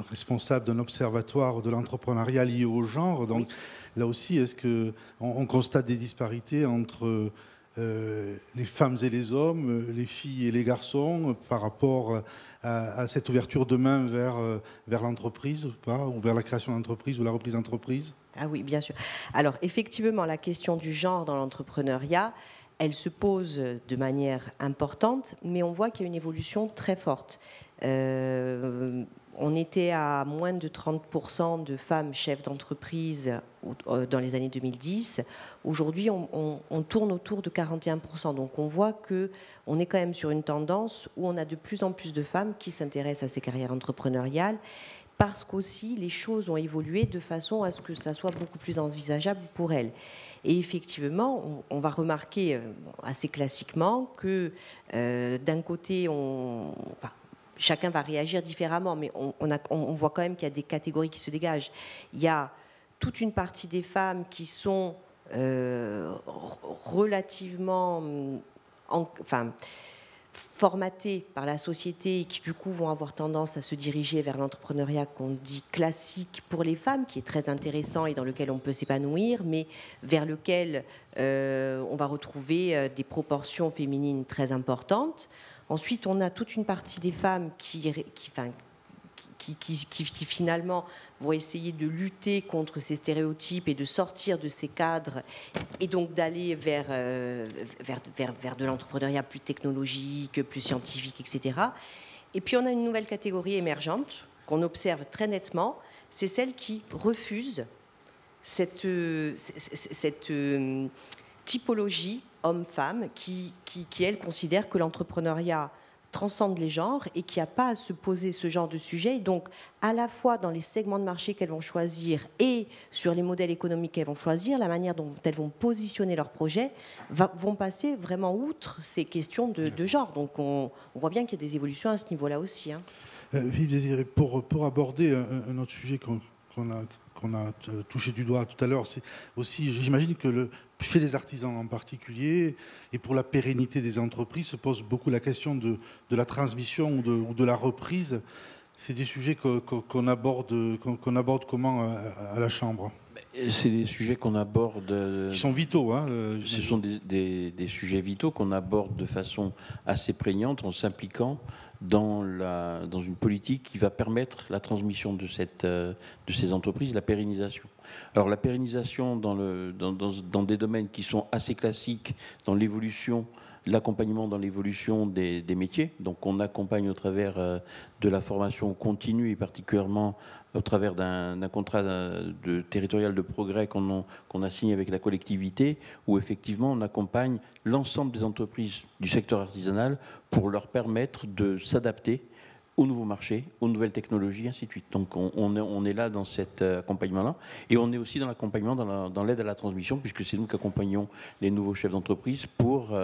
responsable d'un observatoire de l'entrepreneuriat lié au genre. Donc oui. Là aussi, est-ce qu'on constate des disparités entre les femmes et les hommes, les filles et les garçons, par rapport à cette ouverture demain vers l'entreprise, ou vers la création d'entreprise ou la reprise d'entreprise ? Ah oui, bien sûr. Alors, effectivement, la question du genre dans l'entrepreneuriat, elle se pose de manière importante, mais on voit qu'il y a une évolution très forte. On était à moins de 30% de femmes chefs d'entreprise dans les années 2010. Aujourd'hui, on tourne autour de 41%. Donc on voit qu'on est quand même sur une tendance où on a de plus en plus de femmes qui s'intéressent à ces carrières entrepreneuriales, parce qu'aussi les choses ont évolué de façon à ce que ça soit beaucoup plus envisageable pour elles. Et effectivement, on va remarquer assez classiquement que d'un côté, chacun va réagir différemment, mais on voit quand même qu'il y a des catégories qui se dégagent. Il y a toute une partie des femmes qui sont relativement formatées par la société et qui du coup vont avoir tendance à se diriger vers l'entrepreneuriat qu'on dit classique pour les femmes, qui est très intéressant et dans lequel on peut s'épanouir, mais vers lequel on va retrouver des proportions féminines très importantes. Ensuite, on a toute une partie des femmes qui qui finalement vont essayer de lutter contre ces stéréotypes et de sortir de ces cadres et donc d'aller vers de l'entrepreneuriat plus technologique, plus scientifique, etc. Et puis on a une nouvelle catégorie émergente qu'on observe très nettement, c'est celle qui refuse cette typologie homme-femme qui, elle, considère que l'entrepreneuriat transcende les genres et qui n'a pas à se poser ce genre de sujet. Et donc, à la fois dans les segments de marché qu'elles vont choisir et sur les modèles économiques qu'elles vont choisir, la manière dont elles vont positionner leurs projets vont passer vraiment outre ces questions de genre. Donc, on voit bien qu'il y a des évolutions à ce niveau-là aussi. Hein. Philippe Désiré, pour aborder un autre sujet qu'on a touché du doigt tout à l'heure, c'est aussi, j'imagine que chez les artisans en particulier, et pour la pérennité des entreprises, se pose beaucoup la question de la transmission ou de la reprise. C'est des sujets qu'on aborde comment à la Chambre? C'est des sujets qu'on aborde... Qui sont vitaux. Hein, ce sont des sujets vitaux qu'on aborde de façon assez prégnante en s'impliquant dans une politique qui va permettre la transmission de ces entreprises, la pérennisation. Alors la pérennisation dans des domaines qui sont assez classiques, dans l'évolution, l'accompagnement dans l'évolution des métiers. Donc on accompagne au travers de la formation continue et particulièrement au travers d'un contrat territorial de progrès qu'on a signé avec la collectivité, où effectivement on accompagne l'ensemble des entreprises du secteur artisanal pour leur permettre de s'adapter aux nouveaux marchés, aux nouvelles technologies, ainsi de suite. Donc on est là dans cet accompagnement-là. Et on est aussi dans l'accompagnement, dans l'aide à la transmission, puisque c'est nous qui accompagnons les nouveaux chefs d'entreprise pour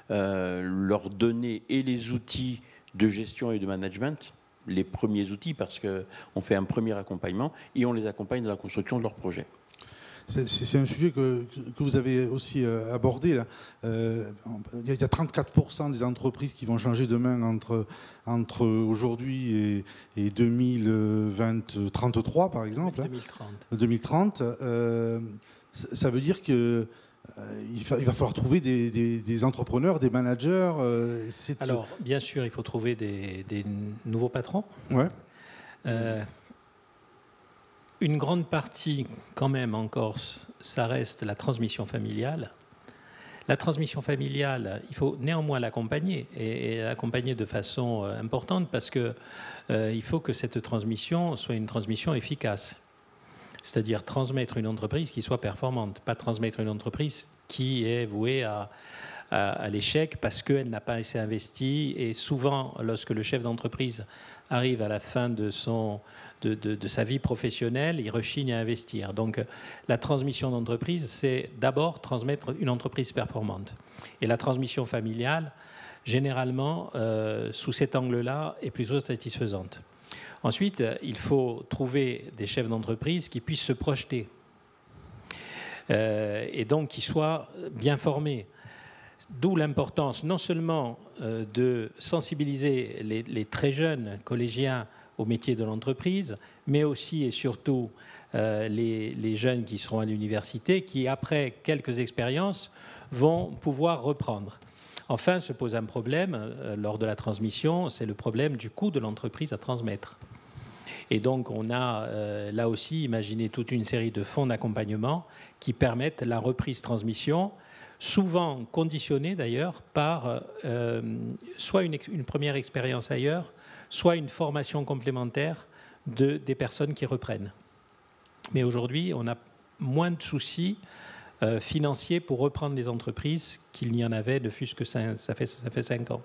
leur donner et les outils de gestion et de management, les premiers outils, parce qu'on fait un premier accompagnement, et on les accompagne dans la construction de leurs projets. C'est un sujet que vous avez aussi abordé. Là. Il y a 34% des entreprises qui vont changer demain entre aujourd'hui et 2033, par exemple. 2030. Ça veut dire qu'il va falloir trouver des entrepreneurs, des managers. Alors, bien sûr, il faut trouver des nouveaux patrons. Ouais. Une grande partie, quand même, en Corse, ça reste la transmission familiale. La transmission familiale, il faut néanmoins l'accompagner, et l'accompagner de façon importante, parce qu'il faut que cette transmission soit une transmission efficace. C'est-à-dire transmettre une entreprise qui soit performante, pas transmettre une entreprise qui est vouée à l'échec parce qu'elle n'a pas assez investi. Et souvent, lorsque le chef d'entreprise arrive à la fin de sa vie professionnelle, il rechigne à investir. Donc la transmission d'entreprise, c'est d'abord transmettre une entreprise performante. Et la transmission familiale, généralement, sous cet angle-là, est plutôt satisfaisante. Ensuite, il faut trouver des chefs d'entreprise qui puissent se projeter et donc qui soient bien formés. D'où l'importance non seulement de sensibiliser les très jeunes collégiens au métier de l'entreprise, mais aussi et surtout les jeunes qui seront à l'université, qui, après quelques expériences, vont pouvoir reprendre. Enfin, se pose un problème lors de la transmission, c'est le problème du coût de l'entreprise à transmettre. Et donc, on a là aussi imaginé toute une série de fonds d'accompagnement qui permettent la reprise-transmission, souvent conditionnée d'ailleurs par soit une première expérience ailleurs, soit une formation complémentaire des personnes qui reprennent. Mais aujourd'hui, on a moins de soucis financiers pour reprendre les entreprises qu'il n'y en avait, ne fût-ce que ça fait 5 ans.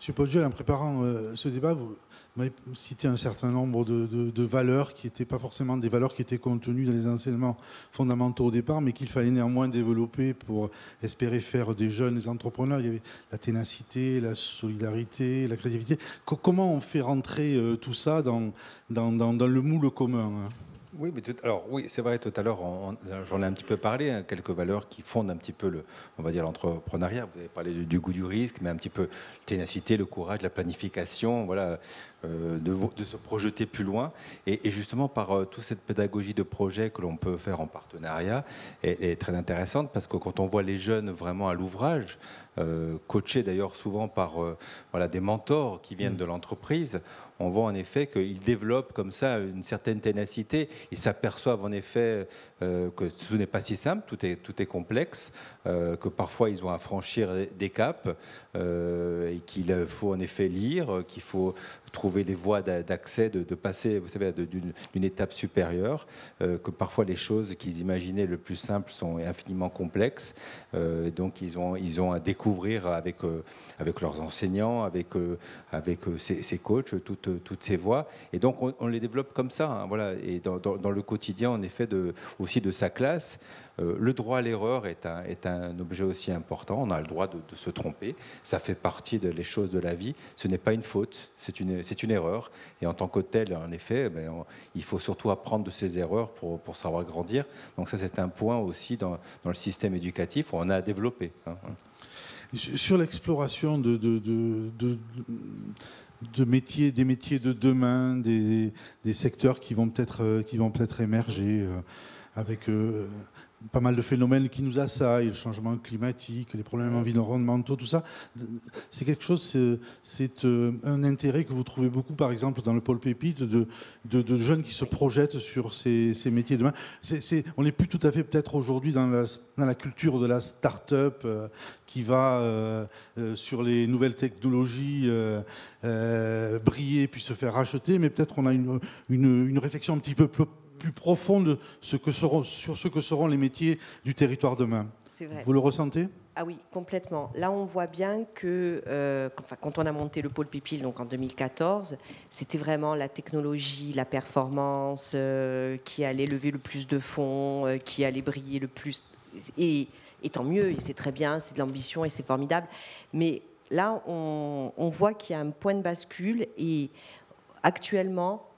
M. Podgel, en préparant ce débat, vous m'avez cité un certain nombre de valeurs qui n'étaient pas forcément des valeurs qui étaient contenues dans les enseignements fondamentaux au départ, mais qu'il fallait néanmoins développer pour espérer faire des jeunes entrepreneurs. Il y avait la ténacité, la solidarité, la créativité. Comment on fait rentrer tout ça dans le moule commun, hein? Oui, mais alors oui, c'est vrai. Tout à l'heure, j'en ai un petit peu parlé. Hein, quelques valeurs qui fondent un petit peu on va dire l'entrepreneuriat. Vous avez parlé du goût du risque, mais un petit peu la ténacité, le courage, la planification. Voilà, de se projeter plus loin. Et justement, par toute cette pédagogie de projet que l'on peut faire en partenariat, est très intéressante parce que quand on voit les jeunes vraiment à l'ouvrage, coachés d'ailleurs souvent par voilà, des mentors qui viennent de l'entreprise, on voit en effet qu'ils développent comme ça une certaine ténacité. Ils s'aperçoivent en effet que tout n'est pas si simple, tout est complexe, que parfois ils ont à franchir des caps et qu'il faut en effet lire, qu'il faut trouver les voies d'accès, de passer, vous savez, d'une étape supérieure, que parfois les choses qu'ils imaginaient le plus simples sont infiniment complexes. Donc ils ont à découvrir avec leurs enseignants, avec ces coachs, toutes ces voies. Et donc on les développe comme ça, hein, voilà. Et dans le quotidien, en effet, aussi de sa classe. Le droit à l'erreur est un objet aussi important. On a le droit de se tromper. Ça fait partie des choses de la vie. Ce n'est pas une faute, c'est une erreur. Et en tant que tel, en effet, il faut surtout apprendre de ses erreurs pour savoir grandir. Donc ça, c'est un point aussi dans le système éducatif où on a à développer. Hein. Sur l'exploration des métiers de demain, des secteurs qui vont peut-être émerger avec pas mal de phénomènes qui nous assaillent, le changement climatique, les problèmes environnementaux, tout ça. C'est quelque chose, c'est un intérêt que vous trouvez beaucoup, par exemple, dans le pôle Pépite, de jeunes qui se projettent sur ces métiers de demain. On n'est plus tout à fait peut-être aujourd'hui dans la culture de la start-up qui va sur les nouvelles technologies briller puis se faire racheter, mais peut-être on a une réflexion un petit peu plus profonde sur ce que seront les métiers du territoire demain. C'est vrai. Vous le ressentez ? Ah oui, complètement. Là, on voit bien que quand on a monté le pôle Pépil, donc en 2014, c'était vraiment la technologie, la performance qui allait lever le plus de fonds, qui allait briller le plus. Et tant mieux, et c'est très bien, c'est de l'ambition et c'est formidable. Mais là, on voit qu'il y a un point de bascule et actuellement,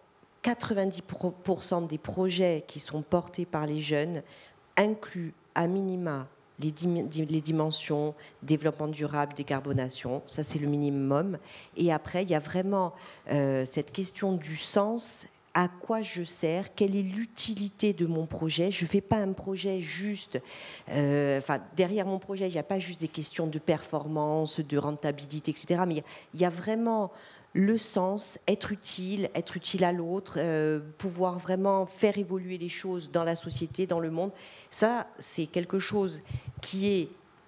90% des projets qui sont portés par les jeunes incluent à minima les dimensions développement durable, décarbonation, ça c'est le minimum. Et après, il y a vraiment cette question du sens, à quoi je sers, quelle est l'utilité de mon projet. Je ne fais pas un projet juste... derrière mon projet, il n'y a pas juste des questions de performance, de rentabilité, etc. Mais il y a vraiment... le sens, être utile à l'autre, pouvoir vraiment faire évoluer les choses dans la société, dans le monde. Ça, c'est quelque chose qui est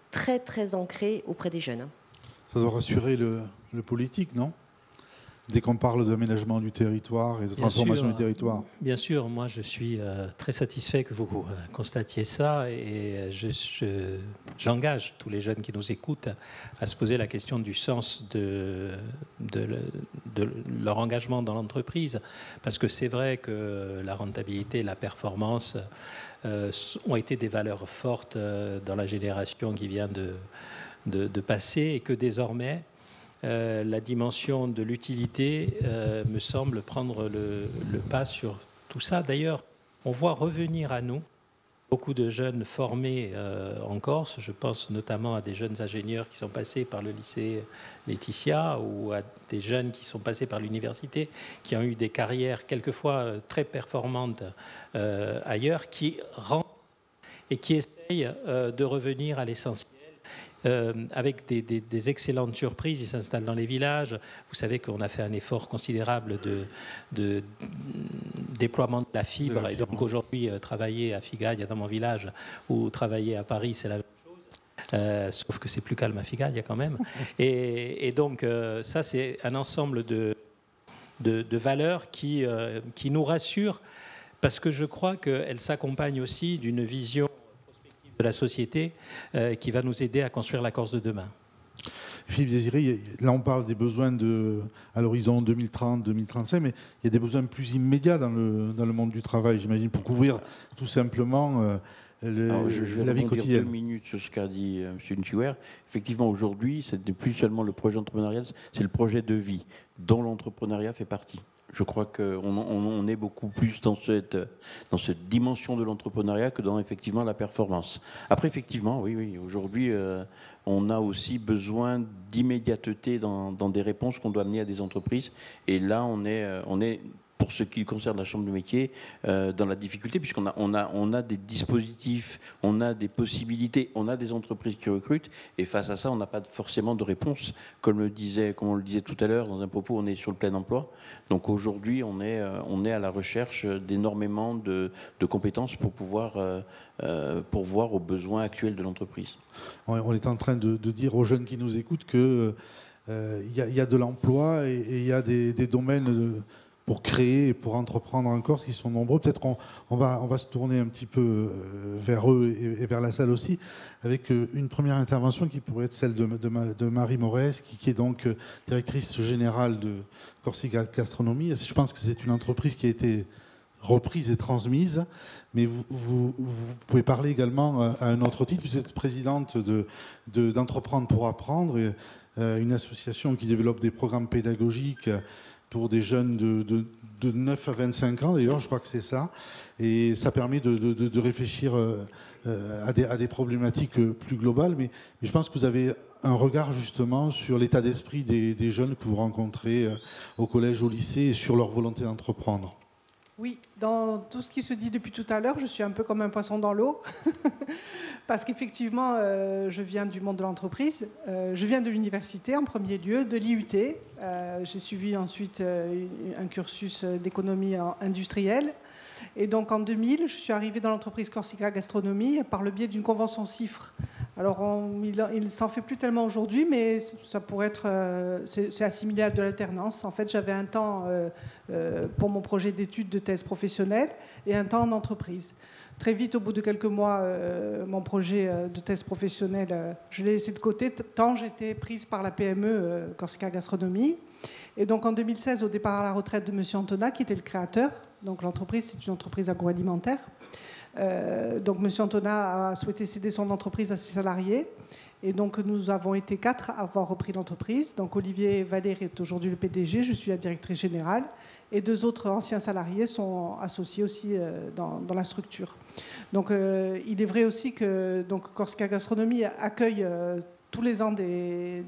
très, très ancré auprès des jeunes. Ça doit rassurer le politique, non ? Dès qu'on parle d'aménagement du territoire et de transformation du territoire. Bien sûr, moi je suis très satisfait que vous constatiez ça et j'engage tous les jeunes qui nous écoutent à se poser la question du sens de leur engagement dans l'entreprise. Parce que c'est vrai que la rentabilité, la performance ont été des valeurs fortes dans la génération qui vient de passer et que désormais, la dimension de l'utilité me semble prendre le pas sur tout ça. D'ailleurs, on voit revenir à nous beaucoup de jeunes formés en Corse. Je pense notamment à des jeunes ingénieurs qui sont passés par le lycée Laetitia ou à des jeunes qui sont passés par l'université, qui ont eu des carrières quelquefois très performantes ailleurs, qui rentrent et qui essayent de revenir à l'essentiel. Avec des excellentes surprises. Ils s'installent dans les villages. Vous savez qu'on a fait un effort considérable de déploiement de la fibre. Et donc aujourd'hui, travailler à Figagne, dans mon village, ou travailler à Paris, c'est la même chose. Sauf que c'est plus calme à Figagne quand même. Et donc ça, c'est un ensemble de valeurs qui nous rassurent parce que je crois qu'elles s'accompagnent aussi d'une vision de la société qui va nous aider à construire la Corse de demain. Philippe Désiré, là on parle des besoins à l'horizon 2030-2035, mais il y a des besoins plus immédiats dans le monde du travail, j'imagine, pour couvrir tout simplement la vie quotidienne. 2 minutes sur ce qu'a dit M. Nchiwer. Effectivement, aujourd'hui, ce n'est plus seulement le projet entrepreneurial, c'est le projet de vie dont l'entrepreneuriat fait partie. Je crois qu'on est beaucoup plus dans cette dimension de l'entrepreneuriat que dans effectivement la performance. Après, effectivement, oui, aujourd'hui, on a aussi besoin d'immédiateté dans des réponses qu'on doit amener à des entreprises. Et là, on est pour ce qui concerne la Chambre de métier, dans la difficulté, puisqu'on a des dispositifs, on a des possibilités, on a des entreprises qui recrutent, et face à ça, on n'a pas forcément de réponse. Comme on le disait tout à l'heure dans un propos, on est sur le plein emploi. Donc aujourd'hui, on est à la recherche d'énormément de compétences pour pouvoir pourvoir aux besoins actuels de l'entreprise. On est en train de dire aux jeunes qui nous écoutent qu'il y a de l'emploi et il y a des domaines pour créer et pour entreprendre en Corse qui sont nombreux. Peut-être on va se tourner un petit peu vers eux et vers la salle aussi, avec une première intervention qui pourrait être celle de Marie Morès, qui est donc directrice générale de Corsica Gastronomie. Je pense que c'est une entreprise qui a été reprise et transmise, mais vous pouvez parler également à un autre titre, puisque vous êtes présidente d'Entreprendre pour apprendre, une association qui développe des programmes pédagogiques pour des jeunes de 9 à 25 ans, d'ailleurs, je crois que c'est ça. Et ça permet de réfléchir à des problématiques plus globales. Mais je pense que vous avez un regard justement sur l'état d'esprit des jeunes que vous rencontrez au collège, au lycée, et sur leur volonté d'entreprendre. Oui, dans tout ce qui se dit depuis tout à l'heure, je suis un peu comme un poisson dans l'eau, parce qu'effectivement, je viens du monde de l'entreprise, je viens de l'université en premier lieu, de l'IUT, j'ai suivi ensuite un cursus d'économie industrielle, et donc en 2000, je suis arrivée dans l'entreprise Corsica Gastronomie par le biais d'une convention CIFRE. Alors, il ne s'en fait plus tellement aujourd'hui, mais ça pourrait être, c'est assimilé à de l'alternance. En fait, j'avais un temps pour mon projet d'études de thèse professionnelle et un temps en entreprise. Très vite, au bout de quelques mois, mon projet de thèse professionnelle, je l'ai laissé de côté, tant j'étais prise par la PME Corsica Gastronomie. Et donc, en 2016, au départ à la retraite de M. Antona, qui était le créateur, donc l'entreprise, c'est une entreprise agroalimentaire. Donc M. Antona a souhaité céder son entreprise à ses salariés. Et donc nous avons été 4 à avoir repris l'entreprise. Donc Olivier Valère est aujourd'hui le PDG, je suis la directrice générale. Et 2 autres anciens salariés sont associés aussi dans la structure. Donc il est vrai aussi que donc, Corsica Gastronomie accueille tous les ans des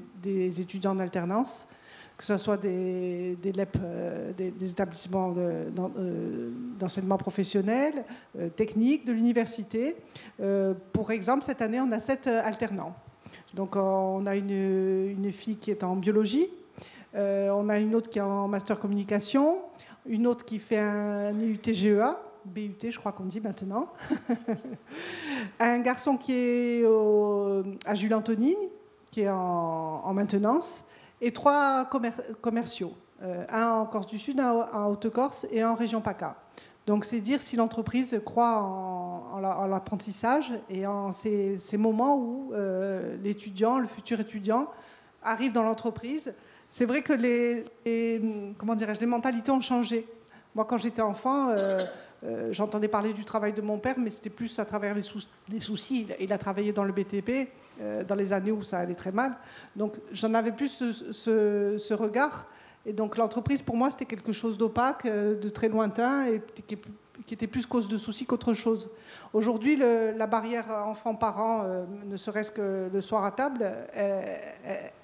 étudiants en alternance, que ce soit des LEP, des établissements d'enseignement professionnel, technique, de l'université. Pour exemple, cette année, on a 7 alternants. Donc, on a une fille qui est en biologie, on a une autre qui est en master communication, une autre qui fait un IUT-GEA, BUT, je crois qu'on dit maintenant, un garçon qui est à Jules Antonine, qui est en maintenance, et 3 commerciaux, un en Corse du Sud, un en Haute-Corse et un en région PACA. Donc c'est dire si l'entreprise croit en l'apprentissage et en ces moments où l'étudiant, le futur étudiant, arrive dans l'entreprise. C'est vrai que les mentalités ont changé. Moi, quand j'étais enfant, j'entendais parler du travail de mon père, mais c'était plus à travers les soucis. Il a travaillé dans le BTP dans les années où ça allait très mal. Donc j'en avais plus ce regard. Et donc l'entreprise, pour moi, c'était quelque chose d'opaque, de très lointain, et qui était plus cause de soucis qu'autre chose. Aujourd'hui, la barrière enfant-parent, ne serait-ce que le soir à table,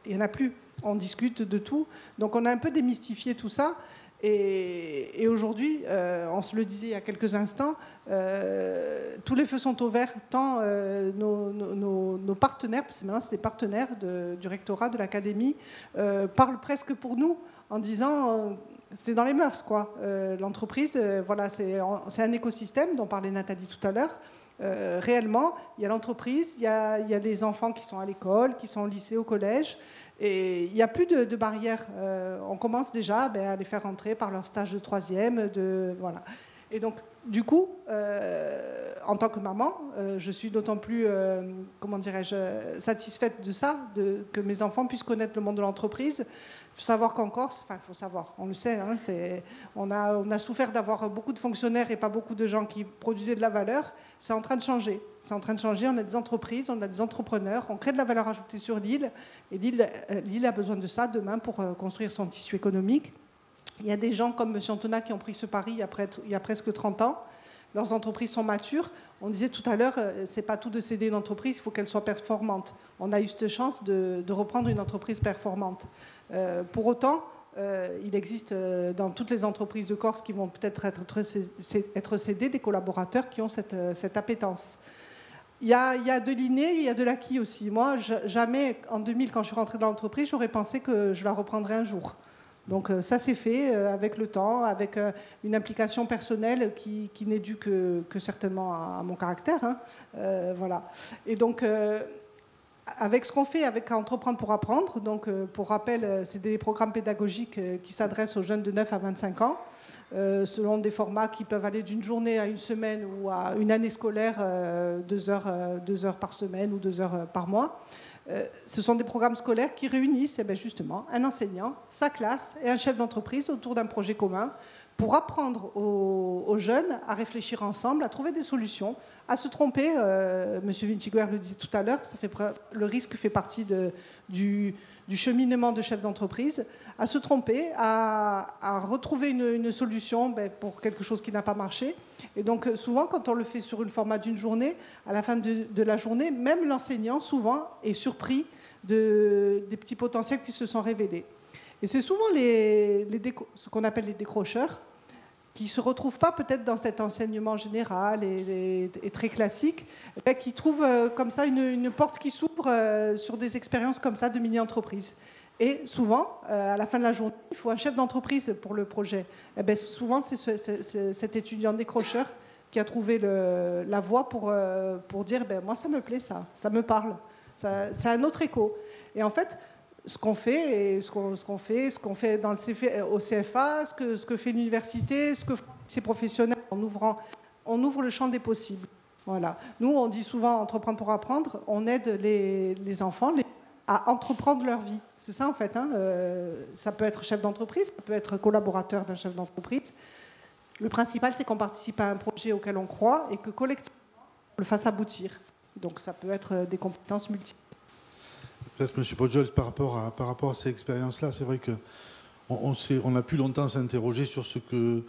il n'y en a plus. On discute de tout. Donc on a un peu démystifié tout ça. Et aujourd'hui, on se le disait il y a quelques instants, tous les feux sont au vert, tant nos partenaires, parce que maintenant c'est des partenaires du rectorat, de l'académie, parlent presque pour nous en disant c'est dans les mœurs, quoi. L'entreprise, voilà, c'est un écosystème dont parlait Nathalie tout à l'heure. Réellement, il y a l'entreprise, il y a les enfants qui sont à l'école, qui sont au lycée, au collège. Et il n'y a plus de barrières. On commence déjà à les faire rentrer par leur stage de 3e. Voilà. Et donc, du coup, en tant que maman, je suis d'autant plus, satisfaite de ça, que mes enfants puissent connaître le monde de l'entreprise. Il faut savoir qu'en Corse, enfin, il faut savoir, on le sait, hein, on a souffert d'avoir beaucoup de fonctionnaires et pas beaucoup de gens qui produisaient de la valeur. C'est en train de changer. C'est en train de changer. On a des entreprises, on a des entrepreneurs, on crée de la valeur ajoutée sur l'île. Et l'île a besoin de ça demain pour construire son tissu économique. Il y a des gens comme M. Antonat qui ont pris ce pari il y a presque 30 ans. Leurs entreprises sont matures. On disait tout à l'heure, ce n'est pas tout de céder une entreprise, il faut qu'elle soit performante. On a eu cette chance de reprendre une entreprise performante. Pour autant, il existe dans toutes les entreprises de Corse qui vont peut-être être cédées des collaborateurs qui ont cette appétence. Il y a de l'inné, il y a de l'acquis aussi. Moi, jamais, en 2000, quand je suis rentrée dans l'entreprise, j'aurais pensé que je la reprendrais un jour. Donc ça s'est fait avec le temps, avec une implication personnelle qui n'est due que certainement à mon caractère. Hein. Voilà. Et donc, avec ce qu'on fait avec Entreprendre pour apprendre, donc pour rappel, c'est des programmes pédagogiques qui s'adressent aux jeunes de 9 à 25 ans, selon des formats qui peuvent aller d'une journée à une semaine ou à une année scolaire, 2 heures par semaine ou 2 heures par mois. Ce sont des programmes scolaires qui réunissent justement un enseignant, sa classe et un chef d'entreprise autour d'un projet commun pour apprendre aux jeunes à réfléchir ensemble, à trouver des solutions, à se tromper. Monsieur Vinciguer le disait tout à l'heure, le risque fait partie du cheminement de chef d'entreprise, à se tromper, à retrouver une solution pour quelque chose qui n'a pas marché. Et donc souvent, quand on le fait sur une format d'une journée, à la fin de la journée, même l'enseignant, souvent, est surpris des petits potentiels qui se sont révélés. Et c'est souvent ce qu'on appelle les décrocheurs, qui ne se retrouvent pas peut-être dans cet enseignement général et très classique, qui trouvent comme ça une porte qui s'ouvre sur des expériences comme ça de mini-entreprises. Et souvent, à la fin de la journée, il faut un chef d'entreprise pour le projet. Souvent, c'est cet étudiant décrocheur qui a trouvé la voie pour dire moi, ça me plaît, ça me parle, c'est un autre écho. Et en fait, ce qu'on fait, dans au CFA, ce que fait l'université, ce que font ces professionnels on ouvre le champ des possibles. Voilà. Nous, on dit souvent Entreprendre pour apprendre, on aide les enfants à entreprendre leur vie. C'est ça en fait. Hein. Ça peut être chef d'entreprise, ça peut être collaborateur d'un chef d'entreprise. Le principal, c'est qu'on participe à un projet auquel on croit et que collectivement, on le fasse aboutir. Donc ça peut être des compétences multiples. Peut-être, M. Podjols, par rapport à ces expériences-là, c'est vrai qu'on a pu longtemps s'interroger sur ce que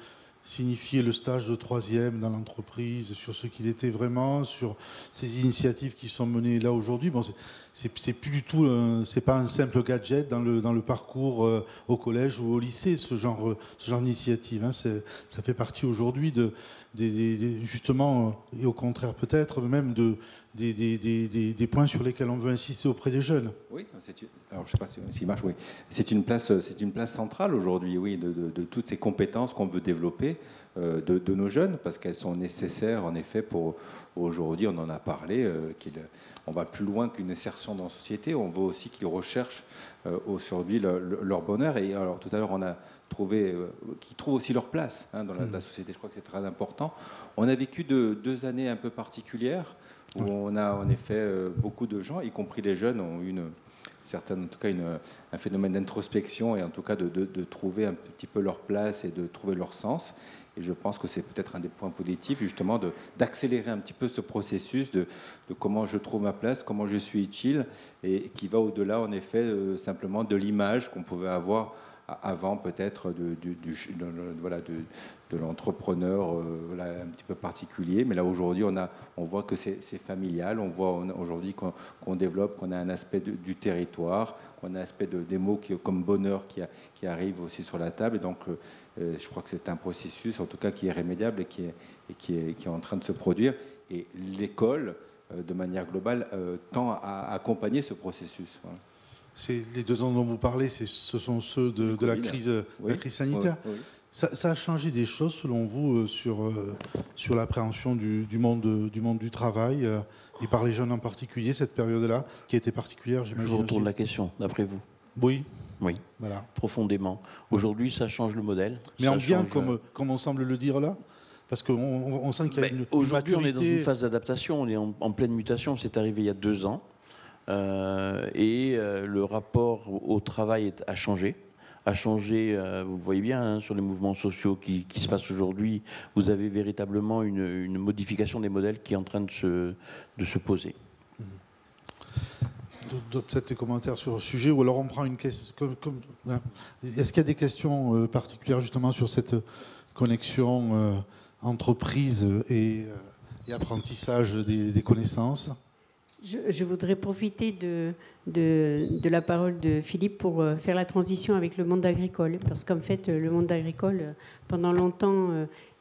signifiait le stage de troisième dans l'entreprise, sur ce qu'il était vraiment, sur ces initiatives qui sont menées là aujourd'hui. Bon, c'est plus du tout, c'est pas un simple gadget dans le parcours au collège ou au lycée, ce genre d'initiative. Hein. Ça fait partie aujourd'hui justement, et au contraire peut-être même des points sur lesquels on veut insister auprès des jeunes. Oui, alors je ne sais pas s'il marche. Oui, c'est une place centrale aujourd'hui, oui, de toutes ces compétences qu'on veut développer de nos jeunes, parce qu'elles sont nécessaires en effet pour aujourd'hui. On en a parlé. On va plus loin qu'une insertion dans la société. On veut aussi qu'ils recherchent aujourd'hui leur bonheur. Et alors tout à l'heure, on a trouvé qu'ils trouvent aussi leur place dans la société. Je crois que c'est très important. On a vécu 2 années un peu particulières, où on a en effet beaucoup de gens, y compris les jeunes, ont eu un phénomène d'introspection et en tout cas de trouver un petit peu leur place et de trouver leur sens. Et je pense que c'est peut-être un des points positifs, justement, d'accélérer un petit peu ce processus de comment je trouve ma place, comment je suis utile, et qui va au-delà, en effet, simplement de l'image qu'on pouvait avoir avant peut-être de l'entrepreneur un petit peu particulier. Mais là, aujourd'hui, on voit que c'est familial. On voit aujourd'hui qu'on développe, qu'on a un aspect du territoire, qu'on a un aspect des mots comme bonheur qui arrive aussi sur la table. Et donc, je crois que c'est un processus, en tout cas, qui est rémédiable et qui est en train de se produire. Et l'école, de manière globale, tend à accompagner ce processus. Voilà. Les 2 ans dont vous parlez, ce sont ceux de la crise sanitaire. Oui. Ça a changé des choses, selon vous, sur l'appréhension du monde du travail, et par les jeunes en particulier, cette période-là, qui a été particulière, j'imagine. Je vous retourne la question, d'après vous. Oui. Oui, voilà. Profondément. Aujourd'hui, ça change le modèle. Mais en bien, comme on semble le dire là, parce qu'on sent qu'il y a une aujourd'hui, maturité. on est dans une phase d'adaptation, on est en pleine mutation. C'est arrivé il y a 2 ans. Le rapport au travail a changé. Vous voyez bien, sur les mouvements sociaux qui se passent aujourd'hui, vous avez véritablement une modification des modèles qui est en train de se poser. peut-être des commentaires sur le sujet, ou alors on prend une question. Est-ce qu'il y a des questions particulières justement sur cette connexion entreprise et apprentissage des connaissances? Je voudrais profiter de la parole de Philippe pour faire la transition avec le monde agricole, parce qu'en fait, le monde agricole, pendant longtemps,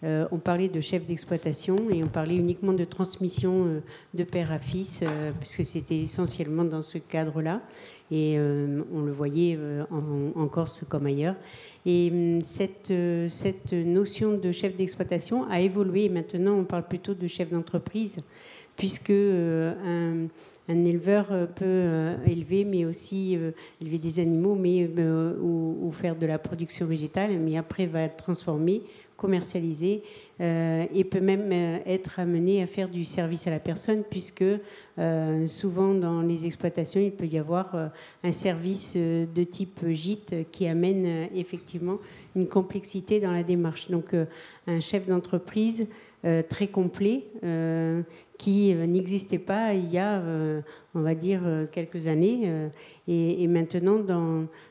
on parlait de chef d'exploitation et on parlait uniquement de transmission de père à fils, puisque c'était essentiellement dans ce cadre-là, et on le voyait en Corse comme ailleurs. Et cette notion de chef d'exploitation a évolué, et maintenant on parle plutôt de chef d'entreprise, puisque un éleveur peut élever, mais aussi élever des animaux, ou faire de la production végétale, mais après va transformer, commercialiser, et peut même être amené à faire du service à la personne, puisque souvent dans les exploitations, il peut y avoir un service de type gîte qui amène effectivement une complexité dans la démarche. Donc un chef d'entreprise très complet, qui n'existait pas il y a, on va dire, quelques années. Et maintenant,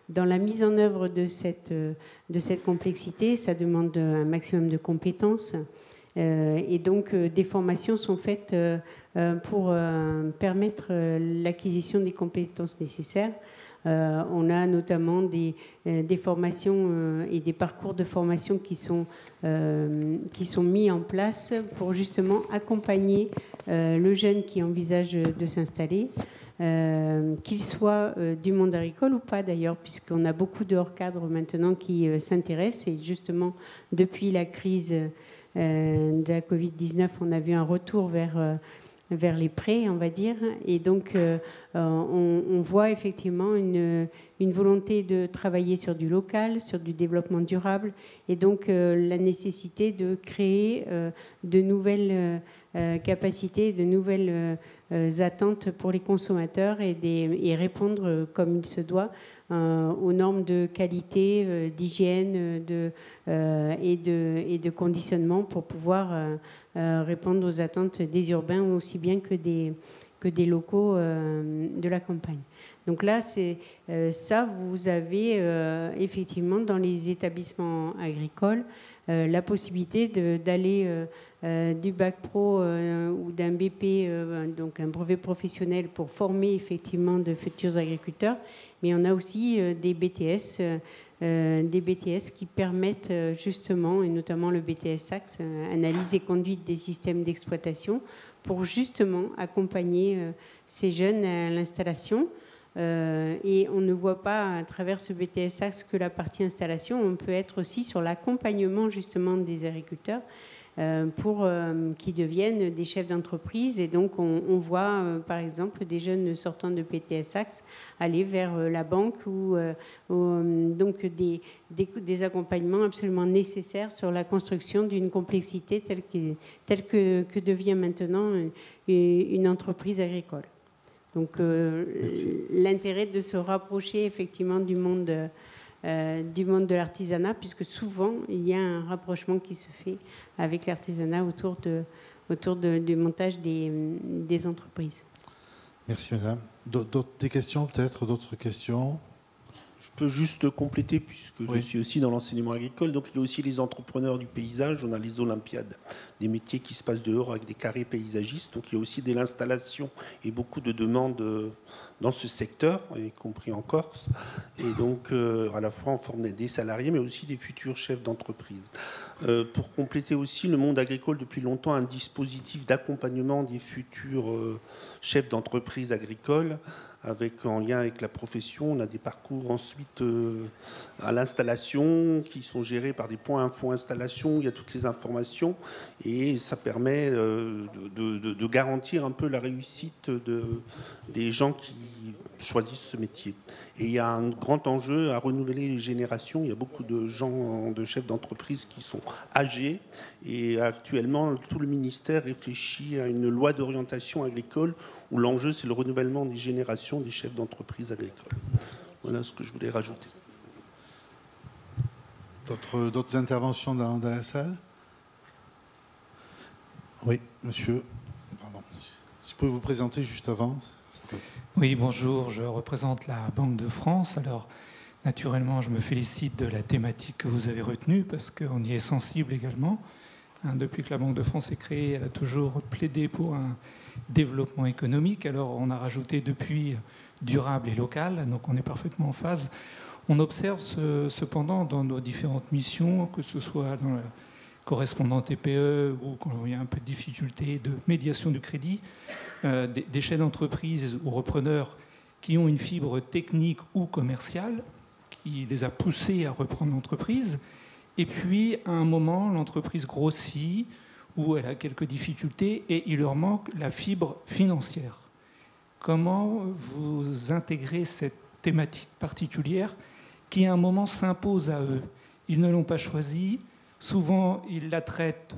dans la mise en œuvre de cette complexité, ça demande un maximum de compétences. Et donc, des formations sont faites pour permettre l'acquisition des compétences nécessaires. On a notamment des formations et des parcours de formation qui sont mis en place pour justement accompagner le jeune qui envisage de s'installer, qu'il soit du monde agricole ou pas d'ailleurs, puisqu'on a beaucoup de hors-cadres maintenant qui s'intéressent. Et justement, depuis la crise de la Covid-19, on a vu un retour vers les prêts, on va dire. Et donc, on voit effectivement une volonté de travailler sur du local, sur du développement durable, et donc la nécessité de créer de nouvelles capacités, de nouvelles attentes pour les consommateurs et répondre comme il se doit aux normes de qualité, d'hygiène et de conditionnement pour pouvoir répondre aux attentes des urbains aussi bien que des locaux de la campagne. Donc là, ça, vous avez effectivement dans les établissements agricoles la possibilité d'aller du bac pro ou d'un BP, donc un brevet professionnel pour former effectivement de futurs agriculteurs, mais on a aussi des BTS qui permettent justement, et notamment le BTS Axe, analyse et conduite des systèmes d'exploitation, pour justement accompagner ces jeunes à l'installation. Et on ne voit pas à travers ce BTS Axe que la partie installation, on peut être aussi sur l'accompagnement justement des agriculteurs pour qu'ils deviennent des chefs d'entreprise. Et donc on voit par exemple des jeunes sortant de BTS Axe aller vers la banque ou donc des accompagnements absolument nécessaires sur la construction d'une complexité telle que devient maintenant une entreprise agricole. Donc l'intérêt de se rapprocher effectivement du monde de l'artisanat, puisque souvent il y a un rapprochement qui se fait avec l'artisanat autour du montage des entreprises. Merci madame. Des questions peut-être, d'autres questions? Je peux juste compléter, puisque je suis aussi dans l'enseignement agricole. Donc il y a aussi les entrepreneurs du paysage. On a les olympiades des métiers qui se passent dehors avec des carrés paysagistes. Donc il y a aussi de l'installation et beaucoup de demandes dans ce secteur, y compris en Corse. Et donc à la fois on forme des salariés, mais aussi des futurs chefs d'entreprise. Pour compléter aussi, le monde agricole depuis longtemps a un dispositif d'accompagnement des futurs chefs d'entreprise agricoles, en lien avec la profession. On a des parcours ensuite à l'installation qui sont gérés par des points info installation. Il y a toutes les informations et ça permet de garantir un peu la réussite des gens qui choisissent ce métier. Et il y a un grand enjeu à renouveler les générations. Il y a beaucoup de gens, de chefs d'entreprise qui sont âgés. Et actuellement, tout le ministère réfléchit à une loi d'orientation agricole où l'enjeu, c'est le renouvellement des générations des chefs d'entreprise agricoles. Voilà ce que je voulais rajouter. D'autres interventions dans la salle? Oui, monsieur. Pardon. Si vous pouvez vous présenter juste avant. Oui, bonjour, je représente la Banque de France. Alors, naturellement, je me félicite de la thématique que vous avez retenue parce qu'on y est sensible également. Depuis que la Banque de France est créée, elle a toujours plaidé pour un développement économique. Alors, on a rajouté depuis durable et local, donc on est parfaitement en phase. On observe cependant dans nos différentes missions, que ce soit dans le correspondant TPE ou quand il y a un peu de difficulté de médiation du crédit, des chefs d'entreprise ou repreneurs qui ont une fibre technique ou commerciale qui les a poussés à reprendre l'entreprise. Et puis, à un moment, l'entreprise grossit ou elle a quelques difficultés et il leur manque la fibre financière. Comment vous intégrez cette thématique particulière qui, à un moment, s'impose à eux? Ils ne l'ont pas choisie. Souvent, ils la traitent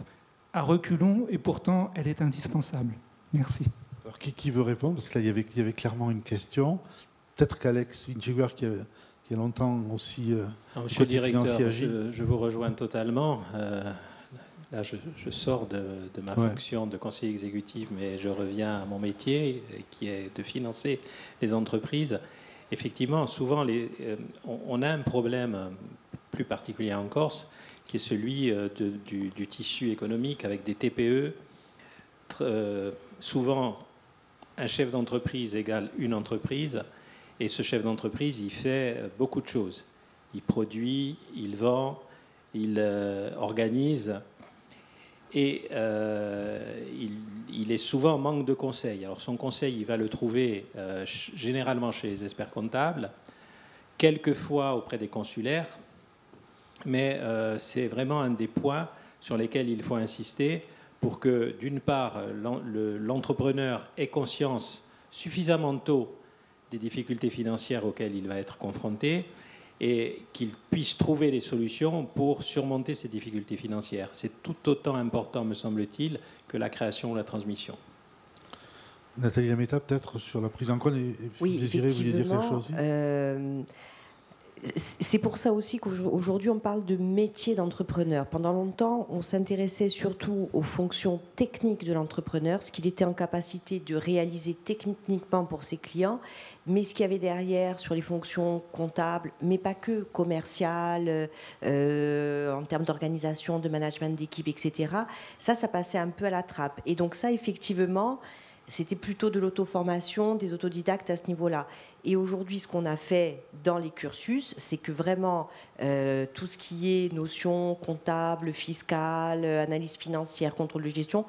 à reculons et pourtant, elle est indispensable. Merci. Alors, qui veut répondre? Parce que là, il y avait clairement une question. Peut-être qu'Alex Vingegaard, qui a longtemps aussi... Monsieur le directeur, je vous rejoins totalement. Là, je sors de ma fonction de conseiller exécutif, mais je reviens à mon métier, qui est de financer les entreprises. Effectivement, souvent, on a un problème plus particulier en Corse, qui est celui du tissu économique avec des TPE. Souvent, un chef d'entreprise égale une entreprise, et ce chef d'entreprise, il fait beaucoup de choses. Il produit, il vend, il organise, et il est souvent en manque de conseils. Alors son conseil, il va le trouver généralement chez les experts comptables, quelquefois auprès des consulaires, mais c'est vraiment un des points sur lesquels il faut insister pour que, d'une part, l'entrepreneur ait conscience suffisamment tôt des difficultés financières auxquelles il va être confronté et qu'il puisse trouver les solutions pour surmonter ces difficultés financières. C'est tout autant important, me semble-t-il, que la création ou la transmission. Nathalie Lametta, peut-être sur la prise en compte. Oui, Désiré, vous vouliez dire quelque chose c'est pour ça aussi qu'aujourd'hui on parle de métier d'entrepreneur. Pendant longtemps, on s'intéressait surtout aux fonctions techniques de l'entrepreneur, ce qu'il était en capacité de réaliser techniquement pour ses clients, mais ce qu'il y avait derrière sur les fonctions comptables, mais pas que, commerciales, en termes d'organisation, de management d'équipe, etc. Ça passait un peu à la trappe. Et donc ça, effectivement, c'était plutôt de l'auto-formation, des autodidactes à ce niveau-là. Et aujourd'hui, ce qu'on a fait dans les cursus, c'est que vraiment, tout ce qui est notions comptables, fiscales, analyse financière, contrôle de gestion,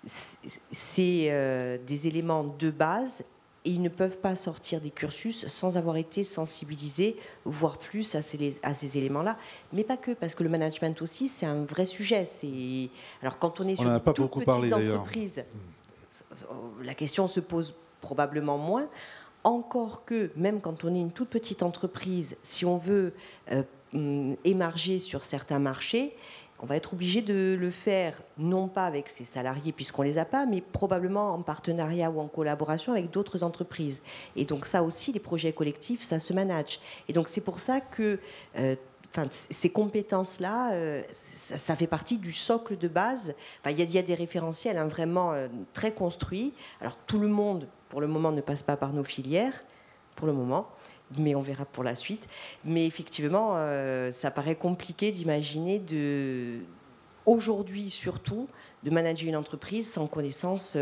c'est des éléments de base et ils ne peuvent pas sortir des cursus sans avoir été sensibilisés, voire plus à ces éléments-là. Mais pas que, parce que le management aussi, c'est un vrai sujet. Alors, quand on est sur toutes petites entreprises, la question se pose probablement moins. Encore que, même quand on est une toute petite entreprise, si on veut émarger sur certains marchés, on va être obligé de le faire, non pas avec ses salariés, puisqu'on ne les a pas, mais probablement en partenariat ou en collaboration avec d'autres entreprises. Et donc ça aussi, les projets collectifs, ça se manage. Et donc c'est pour ça que ces compétences-là, ça fait partie du socle de base. Il y a des référentiels vraiment très construits. Alors tout le monde, pour le moment, ne passe pas par nos filières, pour le moment, mais on verra pour la suite. Mais effectivement, ça paraît compliqué d'imaginer, aujourd'hui surtout, de manager une entreprise sans connaissance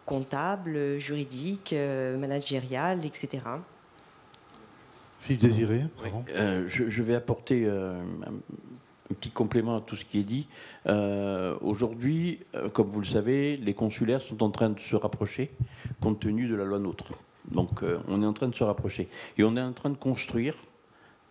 comptable, juridique, managériale, etc. Philippe Désiré, je vais apporter un petit complément à tout ce qui est dit. Aujourd'hui, comme vous le savez, les consulaires sont en train de se rapprocher compte tenu de la loi NOTRe. Donc on est en train de se rapprocher. Et on est en train de construire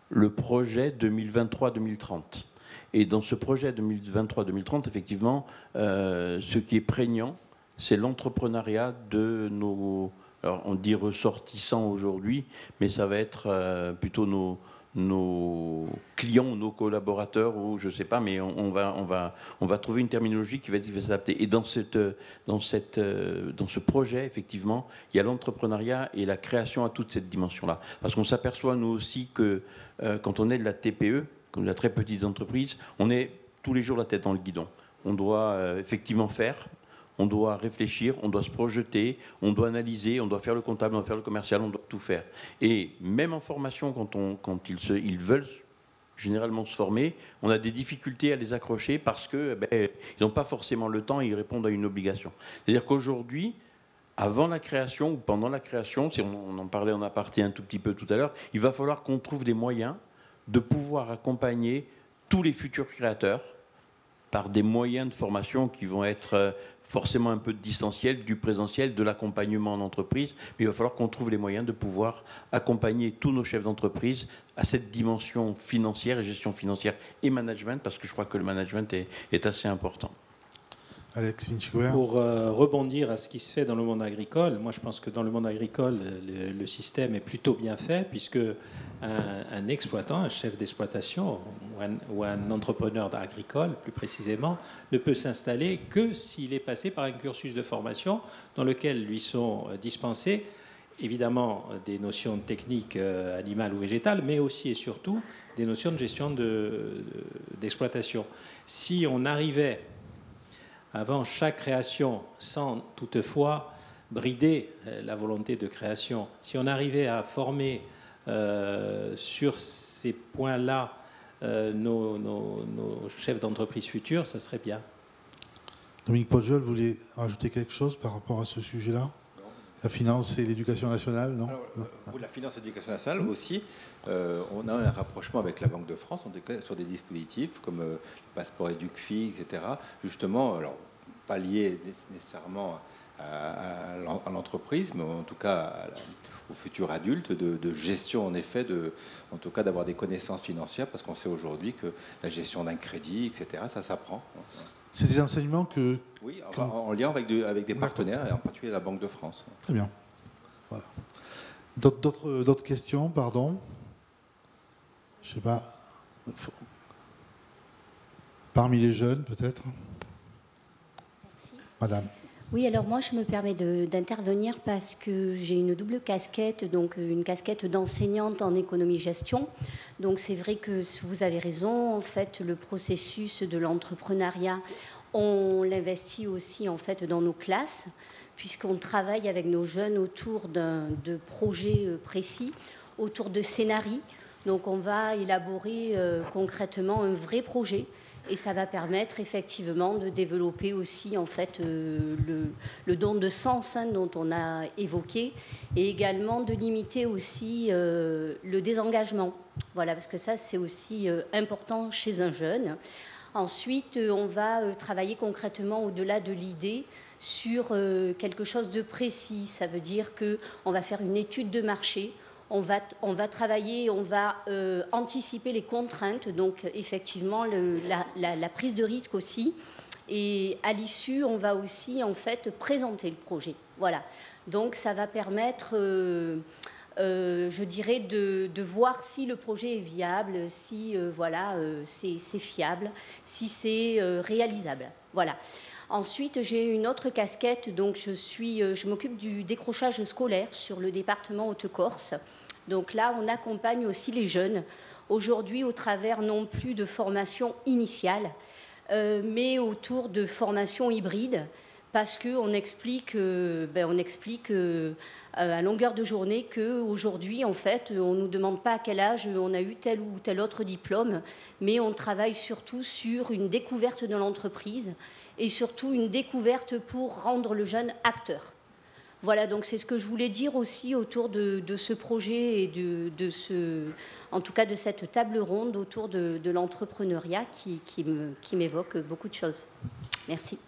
le projet 2023-2030. Et dans ce projet 2023-2030, effectivement, ce qui est prégnant, c'est l'entrepreneuriat de nos... Alors on dit ressortissants aujourd'hui, mais ça va être plutôt nos clients, nos collaborateurs, ou je ne sais pas, mais on va trouver une terminologie qui va s'adapter. Et dans ce projet, effectivement, il y a l'entrepreneuriat et la création à toute cette dimension-là. Parce qu'on s'aperçoit, nous aussi, que quand on est de la TPE, comme de la très petite entreprise, on est tous les jours la tête dans le guidon. On doit effectivement faire, on doit réfléchir, on doit se projeter, on doit analyser, on doit faire le comptable, on doit faire le commercial, on doit tout faire. Et même en formation, quand ils veulent généralement se former, on a des difficultés à les accrocher parce qu'ils n'ont pas forcément le temps et ils répondent à une obligation. C'est-à-dire qu'aujourd'hui, avant la création ou pendant la création, si on en parlait en aparté un tout petit peu tout à l'heure, il va falloir qu'on trouve des moyens de pouvoir accompagner tous les futurs créateurs par des moyens de formation qui vont être forcément un peu de distanciel, du présentiel, de l'accompagnement en entreprise, mais il va falloir qu'on trouve les moyens de pouvoir accompagner tous nos chefs d'entreprise à cette dimension financière et gestion financière et management, parce que je crois que le management est assez important. Alex Vinchkouer. Pour rebondir à ce qui se fait dans le monde agricole, moi je pense que dans le monde agricole, le système est plutôt bien fait, puisque un exploitant, un chef d'exploitation ou un entrepreneur agricole, plus précisément, ne peut s'installer que s'il est passé par un cursus de formation dans lequel lui sont dispensées évidemment des notions techniques animales ou végétales, mais aussi et surtout des notions de gestion d'exploitation. Si on arrivait avant chaque création, sans toutefois brider la volonté de création, si on arrivait à former sur ces points-là nos chefs d'entreprise futurs, ça serait bien. Dominique Podjol, vous voulez rajouter quelque chose par rapport à ce sujet-là? La finance et l'éducation nationale, non? Pour la finance et l'éducation nationale aussi, on a un rapprochement avec la Banque de France sur des dispositifs comme le passeport EducFi, etc. Justement, alors pas lié nécessairement à l'entreprise, mais en tout cas aux futurs adultes, de gestion en effet, en tout cas d'avoir des connaissances financières, parce qu'on sait aujourd'hui que la gestion d'un crédit, etc., ça s'apprend. C'est des enseignements que... Oui, en lien avec des partenaires, et en particulier la Banque de France. Très bien. Voilà. D'autres questions, pardon? Je ne sais pas. Parmi les jeunes, peut-être? Merci. Madame. Oui, alors moi, je me permets d'intervenir parce que j'ai une double casquette, donc une casquette d'enseignante en économie-gestion. Donc c'est vrai que vous avez raison, en fait, le processus de l'entrepreneuriat, on l'investit aussi en fait dans nos classes, puisqu'on travaille avec nos jeunes autour de projets précis, autour de scénarios. Donc on va élaborer concrètement un vrai projet. Et ça va permettre effectivement de développer aussi en fait le don de sens dont on a évoqué, et également de limiter aussi le désengagement. Voilà, parce que ça c'est aussi important chez un jeune. Ensuite, on va travailler concrètement au-delà de l'idée sur quelque chose de précis. Ça veut dire qu'on va faire une étude de marché. On va travailler, on va anticiper les contraintes, donc effectivement la prise de risque aussi. Et à l'issue, on va aussi en fait présenter le projet. Voilà. Donc ça va permettre, je dirais, de voir si le projet est viable, si c'est fiable, si c'est réalisable. Voilà. Ensuite, j'ai une autre casquette, donc je m'occupe du décrochage scolaire sur le département Haute-Corse. Donc là, on accompagne aussi les jeunes, aujourd'hui au travers non plus de formations initiales, mais autour de formations hybrides, parce qu'on explique, à longueur de journée qu'aujourd'hui, en fait, on ne nous demande pas à quel âge on a eu tel ou tel autre diplôme, mais on travaille surtout sur une découverte de l'entreprise et surtout une découverte pour rendre le jeune acteur. Voilà, donc c'est ce que je voulais dire aussi autour de ce projet et en tout cas de cette table ronde autour de l'entrepreneuriat qui m'évoque beaucoup de choses. Merci.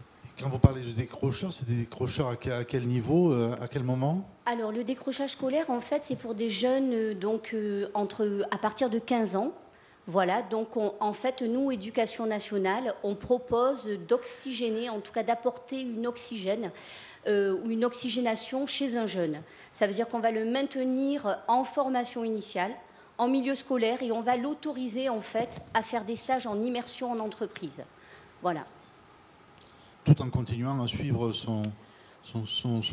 Quand vous parlez de décrocheurs, c'est des décrocheurs à quel niveau, à quel moment? Alors le décrochage scolaire, en fait, c'est pour des jeunes donc, à partir de 15 ans. Voilà, donc en fait, nous, Éducation nationale, on propose d'oxygéner, en tout cas d'apporter une oxygène ou une oxygénation chez un jeune. Ça veut dire qu'on va le maintenir en formation initiale, en milieu scolaire, et on va l'autoriser en fait à faire des stages en immersion en entreprise. Voilà. Tout en continuant à suivre son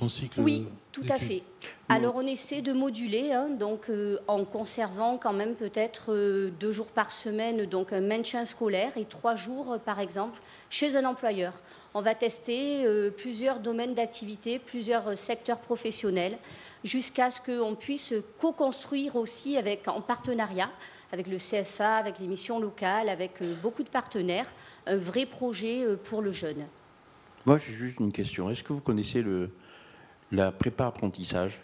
cycle. Oui, tout à fait. Alors on essaie de moduler, donc en conservant quand même peut-être 2 jours par semaine, donc un maintien scolaire, et 3 jours par exemple chez un employeur. On va tester plusieurs domaines d'activité, plusieurs secteurs professionnels, jusqu'à ce qu'on puisse co-construire aussi en partenariat avec le CFA, avec les missions locales, avec beaucoup de partenaires, un vrai projet pour le jeune. Moi, j'ai juste une question. Est-ce que vous connaissez la prépa-apprentissage?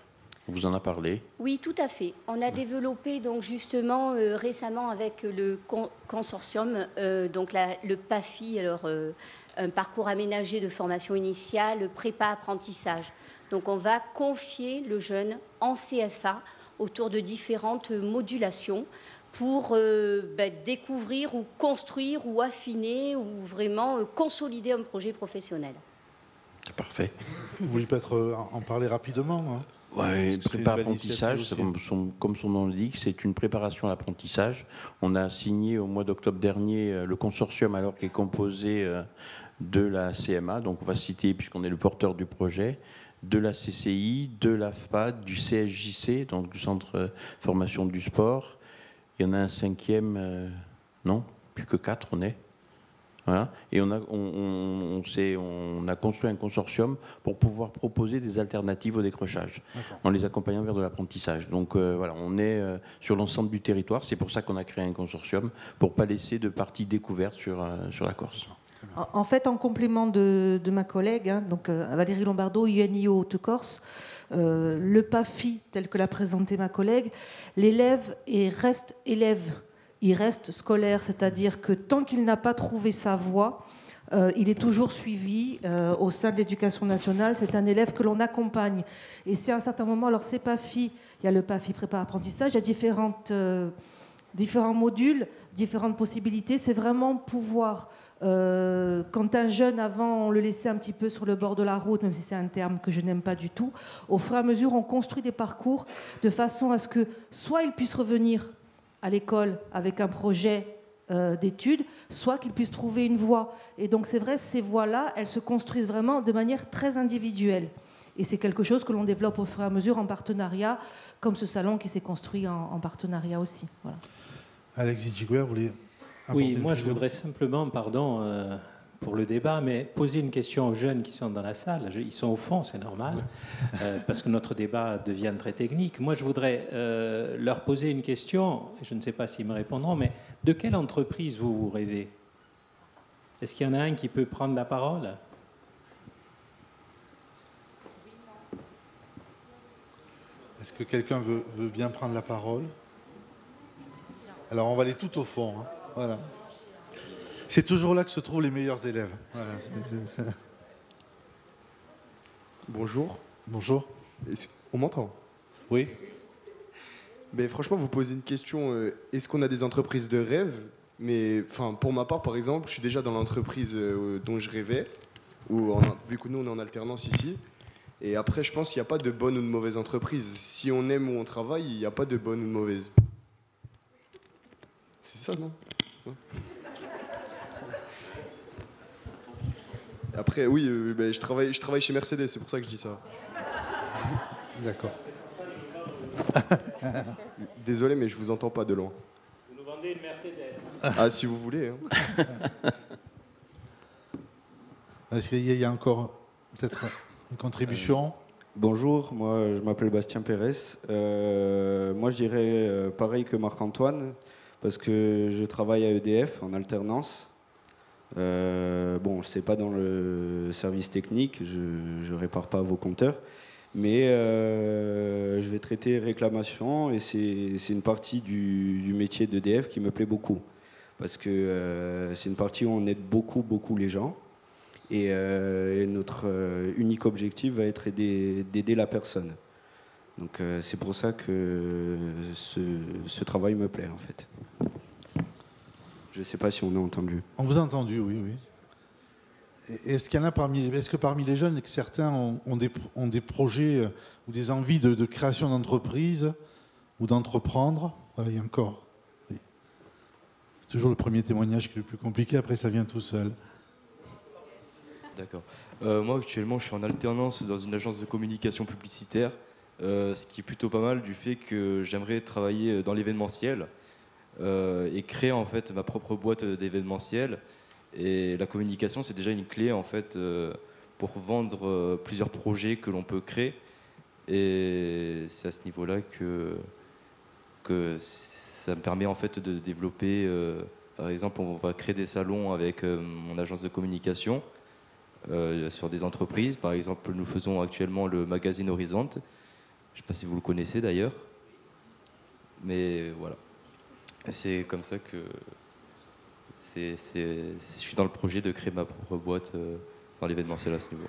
On vous en a parlé. Oui, tout à fait. On a développé donc justement récemment avec le consortium, donc le PAFI, alors un parcours aménagé de formation initiale, prépa-apprentissage. Donc on va confier le jeune en CFA autour de différentes modulations pour découvrir ou construire ou affiner ou vraiment consolider un projet professionnel. Parfait. Vous voulez peut-être en parler rapidement, hein? Oui, prépa-apprentissage, comme son nom l'indique, c'est une préparation à l'apprentissage. On a signé au mois d'octobre dernier le consortium, alors qui est composé de la CMA, donc on va citer, puisqu'on est le porteur du projet, de la CCI, de l'AFPAD, du CSJC, donc du Centre de formation du sport. Il y en a un cinquième, non, plus que 4 on est. Voilà. Et on a construit un consortium pour pouvoir proposer des alternatives au décrochage, en les accompagnant vers de l'apprentissage. Donc voilà, on est sur l'ensemble du territoire. C'est pour ça qu'on a créé un consortium, pour ne pas laisser de parties découvertes sur la Corse. En fait, en complément de ma collègue, hein, donc Valérie Lombardo, UNIO Haute-Corse, le PAFI, tel que l'a présenté ma collègue, l'élève reste élève. Il reste scolaire, c'est-à-dire que tant qu'il n'a pas trouvé sa voie, il est toujours suivi au sein de l'éducation nationale. C'est un élève que l'on accompagne. Et c'est à un certain moment, alors c'est PAFI, il y a le PAFI prépa-apprentissage, il y a différents modules, différentes possibilités. C'est vraiment pouvoir, quand un jeune, avant, on le laissait un petit peu sur le bord de la route, même si c'est un terme que je n'aime pas du tout, au fur et à mesure, on construit des parcours de façon à ce que soit il puisse revenir à l'école avec un projet d'études, soit qu'ils puissent trouver une voie. Et donc c'est vrai, ces voies-là, elles se construisent vraiment de manière très individuelle. Et c'est quelque chose que l'on développe au fur et à mesure en partenariat, comme ce salon qui s'est construit en partenariat aussi. Voilà. Alex Zidjiguer, vous voulez... Oui, moi je voudrais simplement, pardon pour le débat, mais poser une question aux jeunes qui sont dans la salle. Ils sont au fond, c'est normal, parce que notre débat devient très technique. Moi, je voudrais leur poser une question, je ne sais pas s'ils me répondront, mais de quelle entreprise vous rêvez? Est-ce qu'il y en a un qui peut prendre la parole? Est-ce que quelqu'un veut bien prendre la parole? Alors, on va aller tout au fond. Hein. Voilà. C'est toujours là que se trouvent les meilleurs élèves. Voilà. Bonjour. Bonjour. On m'entend? Oui. Mais franchement, vous posez une question, est-ce qu'on a des entreprises de rêve? Mais pour ma part, par exemple, je suis déjà dans l'entreprise dont je rêvais, vu que nous, on est en alternance ici. Et après, je pense qu'il n'y a pas de bonne ou de mauvaise entreprise. Si on aime où on travaille, il n'y a pas de bonne ou de mauvaise. C'est ça, non? Ouais. Après, oui, je travaille chez Mercedes, c'est pour ça que je dis ça. D'accord. Désolé, mais je vous entends pas de loin. Vous nous vendez une Mercedes. Ah, si vous voulez. Hein. Est-ce qu'il y a encore peut-être une contribution? Bonjour, moi je m'appelle Bastien Pérez. Moi je dirais pareil que Marc-Antoine, parce que je travaille à EDF en alternance. Bon, c'est pas dans le service technique, je répare pas vos compteurs, mais je vais traiter réclamation et c'est une partie du métier d'EDF qui me plaît beaucoup, parce que c'est une partie où on aide beaucoup les gens et notre unique objectif va être d'aider la personne. Donc c'est pour ça que ce travail me plaît en fait. Je ne sais pas si on a entendu. On vous a entendu, oui. Est-ce qu'il y en a est-ce que parmi les jeunes, certains ont des projets ou des envies de création d'entreprise ou d'entreprendre? Voilà, il y a encore. Oui. C'est toujours le premier témoignage qui est le plus compliqué, après ça vient tout seul. D'accord. Moi, actuellement, je suis en alternance dans une agence de communication publicitaire, ce qui est plutôt pas mal du fait que j'aimerais travailler dans l'événementiel et créer en fait ma propre boîte d'événementiel Et la communication, c'est déjà une clé en fait pour vendre plusieurs projets que l'on peut créer. Et c'est à ce niveau-là que ça me permet en fait de développer. Par exemple, on va créer des salons avec mon agence de communication sur des entreprises. Par exemple, nous faisons actuellement le magazine Horizon. Je ne sais pas si vous le connaissez d'ailleurs. Mais voilà. C'est comme ça que je suis dans le projet de créer ma propre boîte dans l'événementiel à ce niveau.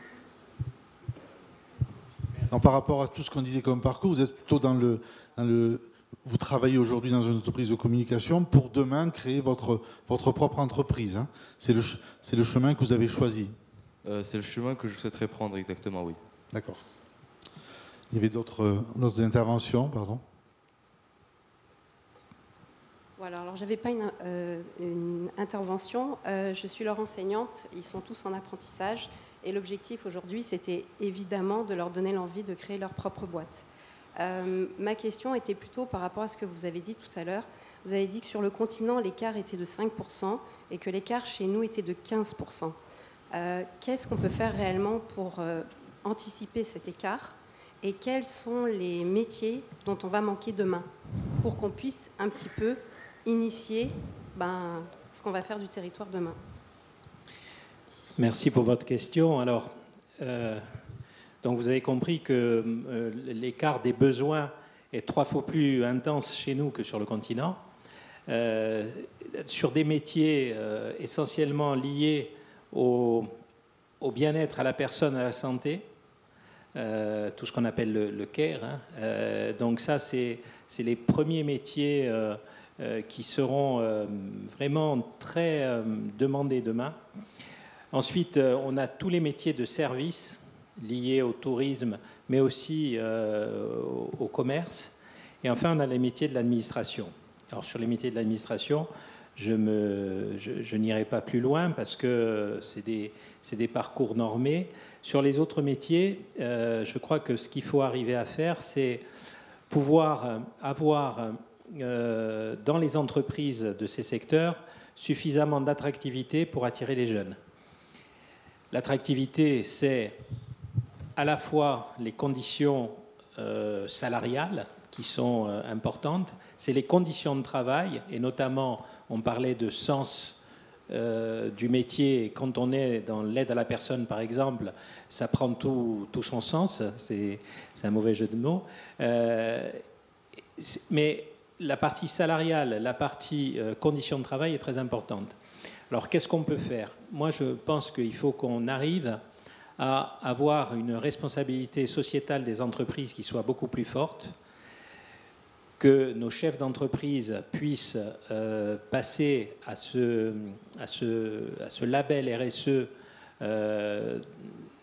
Donc, par rapport à tout ce qu'on disait comme parcours, vous êtes plutôt vous travaillez aujourd'hui dans une entreprise de communication pour demain créer votre propre entreprise. Hein. C'est le chemin que vous avez choisi. C'est le chemin que je souhaiterais prendre, exactement, oui. D'accord. Il y avait d'autres interventions, pardon. Voilà, alors j'avais pas une intervention. Je suis leur enseignante. Ils sont tous en apprentissage. Et l'objectif aujourd'hui, c'était évidemment de leur donner l'envie de créer leur propre boîte. Ma question était plutôt par rapport à ce que vous avez dit tout à l'heure. Vous avez dit que sur le continent, l'écart était de 5% et que l'écart chez nous était de 15%. Qu'est-ce qu'on peut faire réellement pour anticiper cet écart et quels sont les métiers dont on va manquer demain pour qu'on puisse un petit peu initier ce qu'on va faire du territoire demain? Merci pour votre question. Alors, donc vous avez compris que l'écart des besoins est 3 fois plus intense chez nous que sur le continent. Sur des métiers essentiellement liés au bien-être, à la personne, à la santé, tout ce qu'on appelle le care. Hein. Donc ça, c'est les premiers métiers qui seront vraiment très demandés demain. Ensuite, on a tous les métiers de service liés au tourisme, mais aussi au commerce. Et enfin, on a les métiers de l'administration. Alors, sur les métiers de l'administration, je n'irai pas plus loin parce que c'est des parcours normés. Sur les autres métiers, je crois que ce qu'il faut arriver à faire, c'est pouvoir avoir dans les entreprises de ces secteurs suffisamment d'attractivité pour attirer les jeunes. L'attractivité, c'est à la fois les conditions salariales qui sont importantes, c'est les conditions de travail, et notamment, on parlait de sens du métier. Quand on est dans l'aide à la personne, par exemple, ça prend tout son sens, c'est un mauvais jeu de mots. Mais la partie salariale, la partie conditions de travail est très importante. Alors, qu'est-ce qu'on peut faire? Moi, je pense qu'il faut qu'on arrive à avoir une responsabilité sociétale des entreprises qui soit beaucoup plus forte, que nos chefs d'entreprise puissent passer à ce label RSE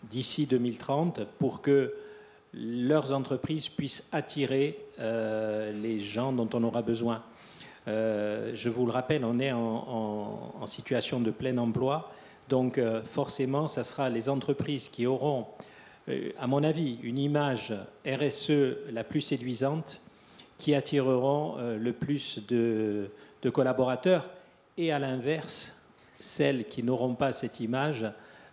d'ici 2030 pour que leurs entreprises puissent attirer les gens dont on aura besoin. Je vous le rappelle, on est en situation de plein emploi, donc forcément, ça sera les entreprises qui auront, à mon avis, une image RSE la plus séduisante qui attireront le plus de collaborateurs, et à l'inverse, celles qui n'auront pas cette image,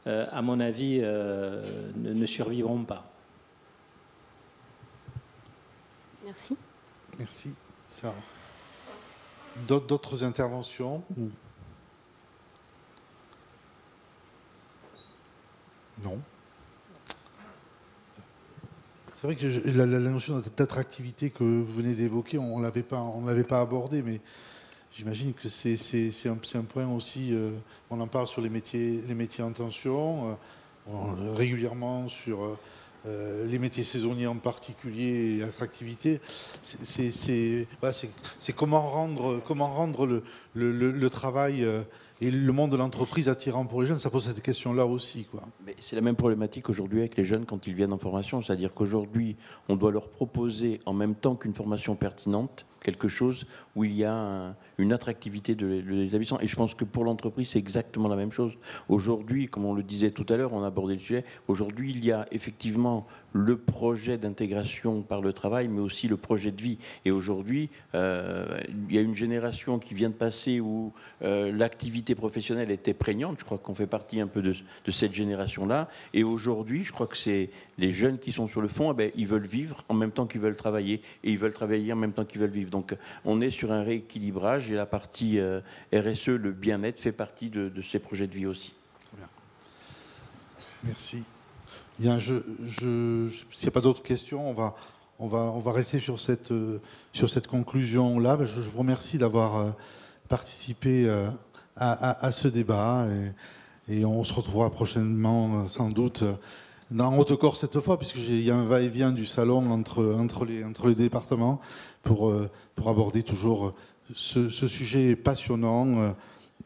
à mon avis, ne survivront pas. Merci. Merci, Sarah. D'autres interventions? Non. C'est vrai que la notion d'attractivité que vous venez d'évoquer, on ne l'avait pas abordée, mais j'imagine que c'est un point aussi. On en parle sur les métiers en tension, régulièrement sur les métiers saisonniers en particulier et attractivité. C'est comment rendre le travail et le monde de l'entreprise attirant pour les jeunes. Ça pose cette question-là aussi, quoi. C'est la même problématique aujourd'hui avec les jeunes quand ils viennent en formation. C'est-à-dire qu'aujourd'hui, on doit leur proposer en même temps qu'une formation pertinente, quelque chose où il y a une attractivité de l'établissement. Et je pense que pour l'entreprise, c'est exactement la même chose. Aujourd'hui, comme on le disait tout à l'heure, on a abordé le sujet, aujourd'hui, il y a effectivement le projet d'intégration par le travail, mais aussi le projet de vie. Et aujourd'hui, il y a une génération qui vient de passer où l'activité professionnelle était prégnante. Je crois qu'on fait partie un peu de cette génération-là. Et aujourd'hui, je crois que c'est les jeunes qui sont sur le fond, ils veulent vivre en même temps qu'ils veulent travailler, et ils veulent travailler en même temps qu'ils veulent vivre. Donc on est sur un rééquilibrage, et la partie RSE, le bien-être, fait partie de ces projets de vie aussi. Bien. Merci. Bien, s'il n'y a pas d'autres questions, on va rester sur cette conclusion-là. Je vous remercie d'avoir participé à ce débat, et on se retrouvera prochainement, sans doute, dans Haute-Corse cette fois, puisqu'il y a un va-et-vient du salon entre les départements pour aborder toujours ce sujet passionnant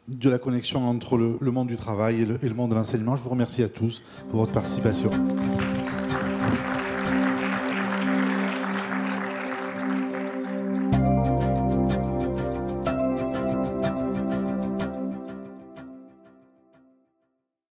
de la connexion entre le monde du travail et le monde de l'enseignement. Je vous remercie à tous pour votre participation.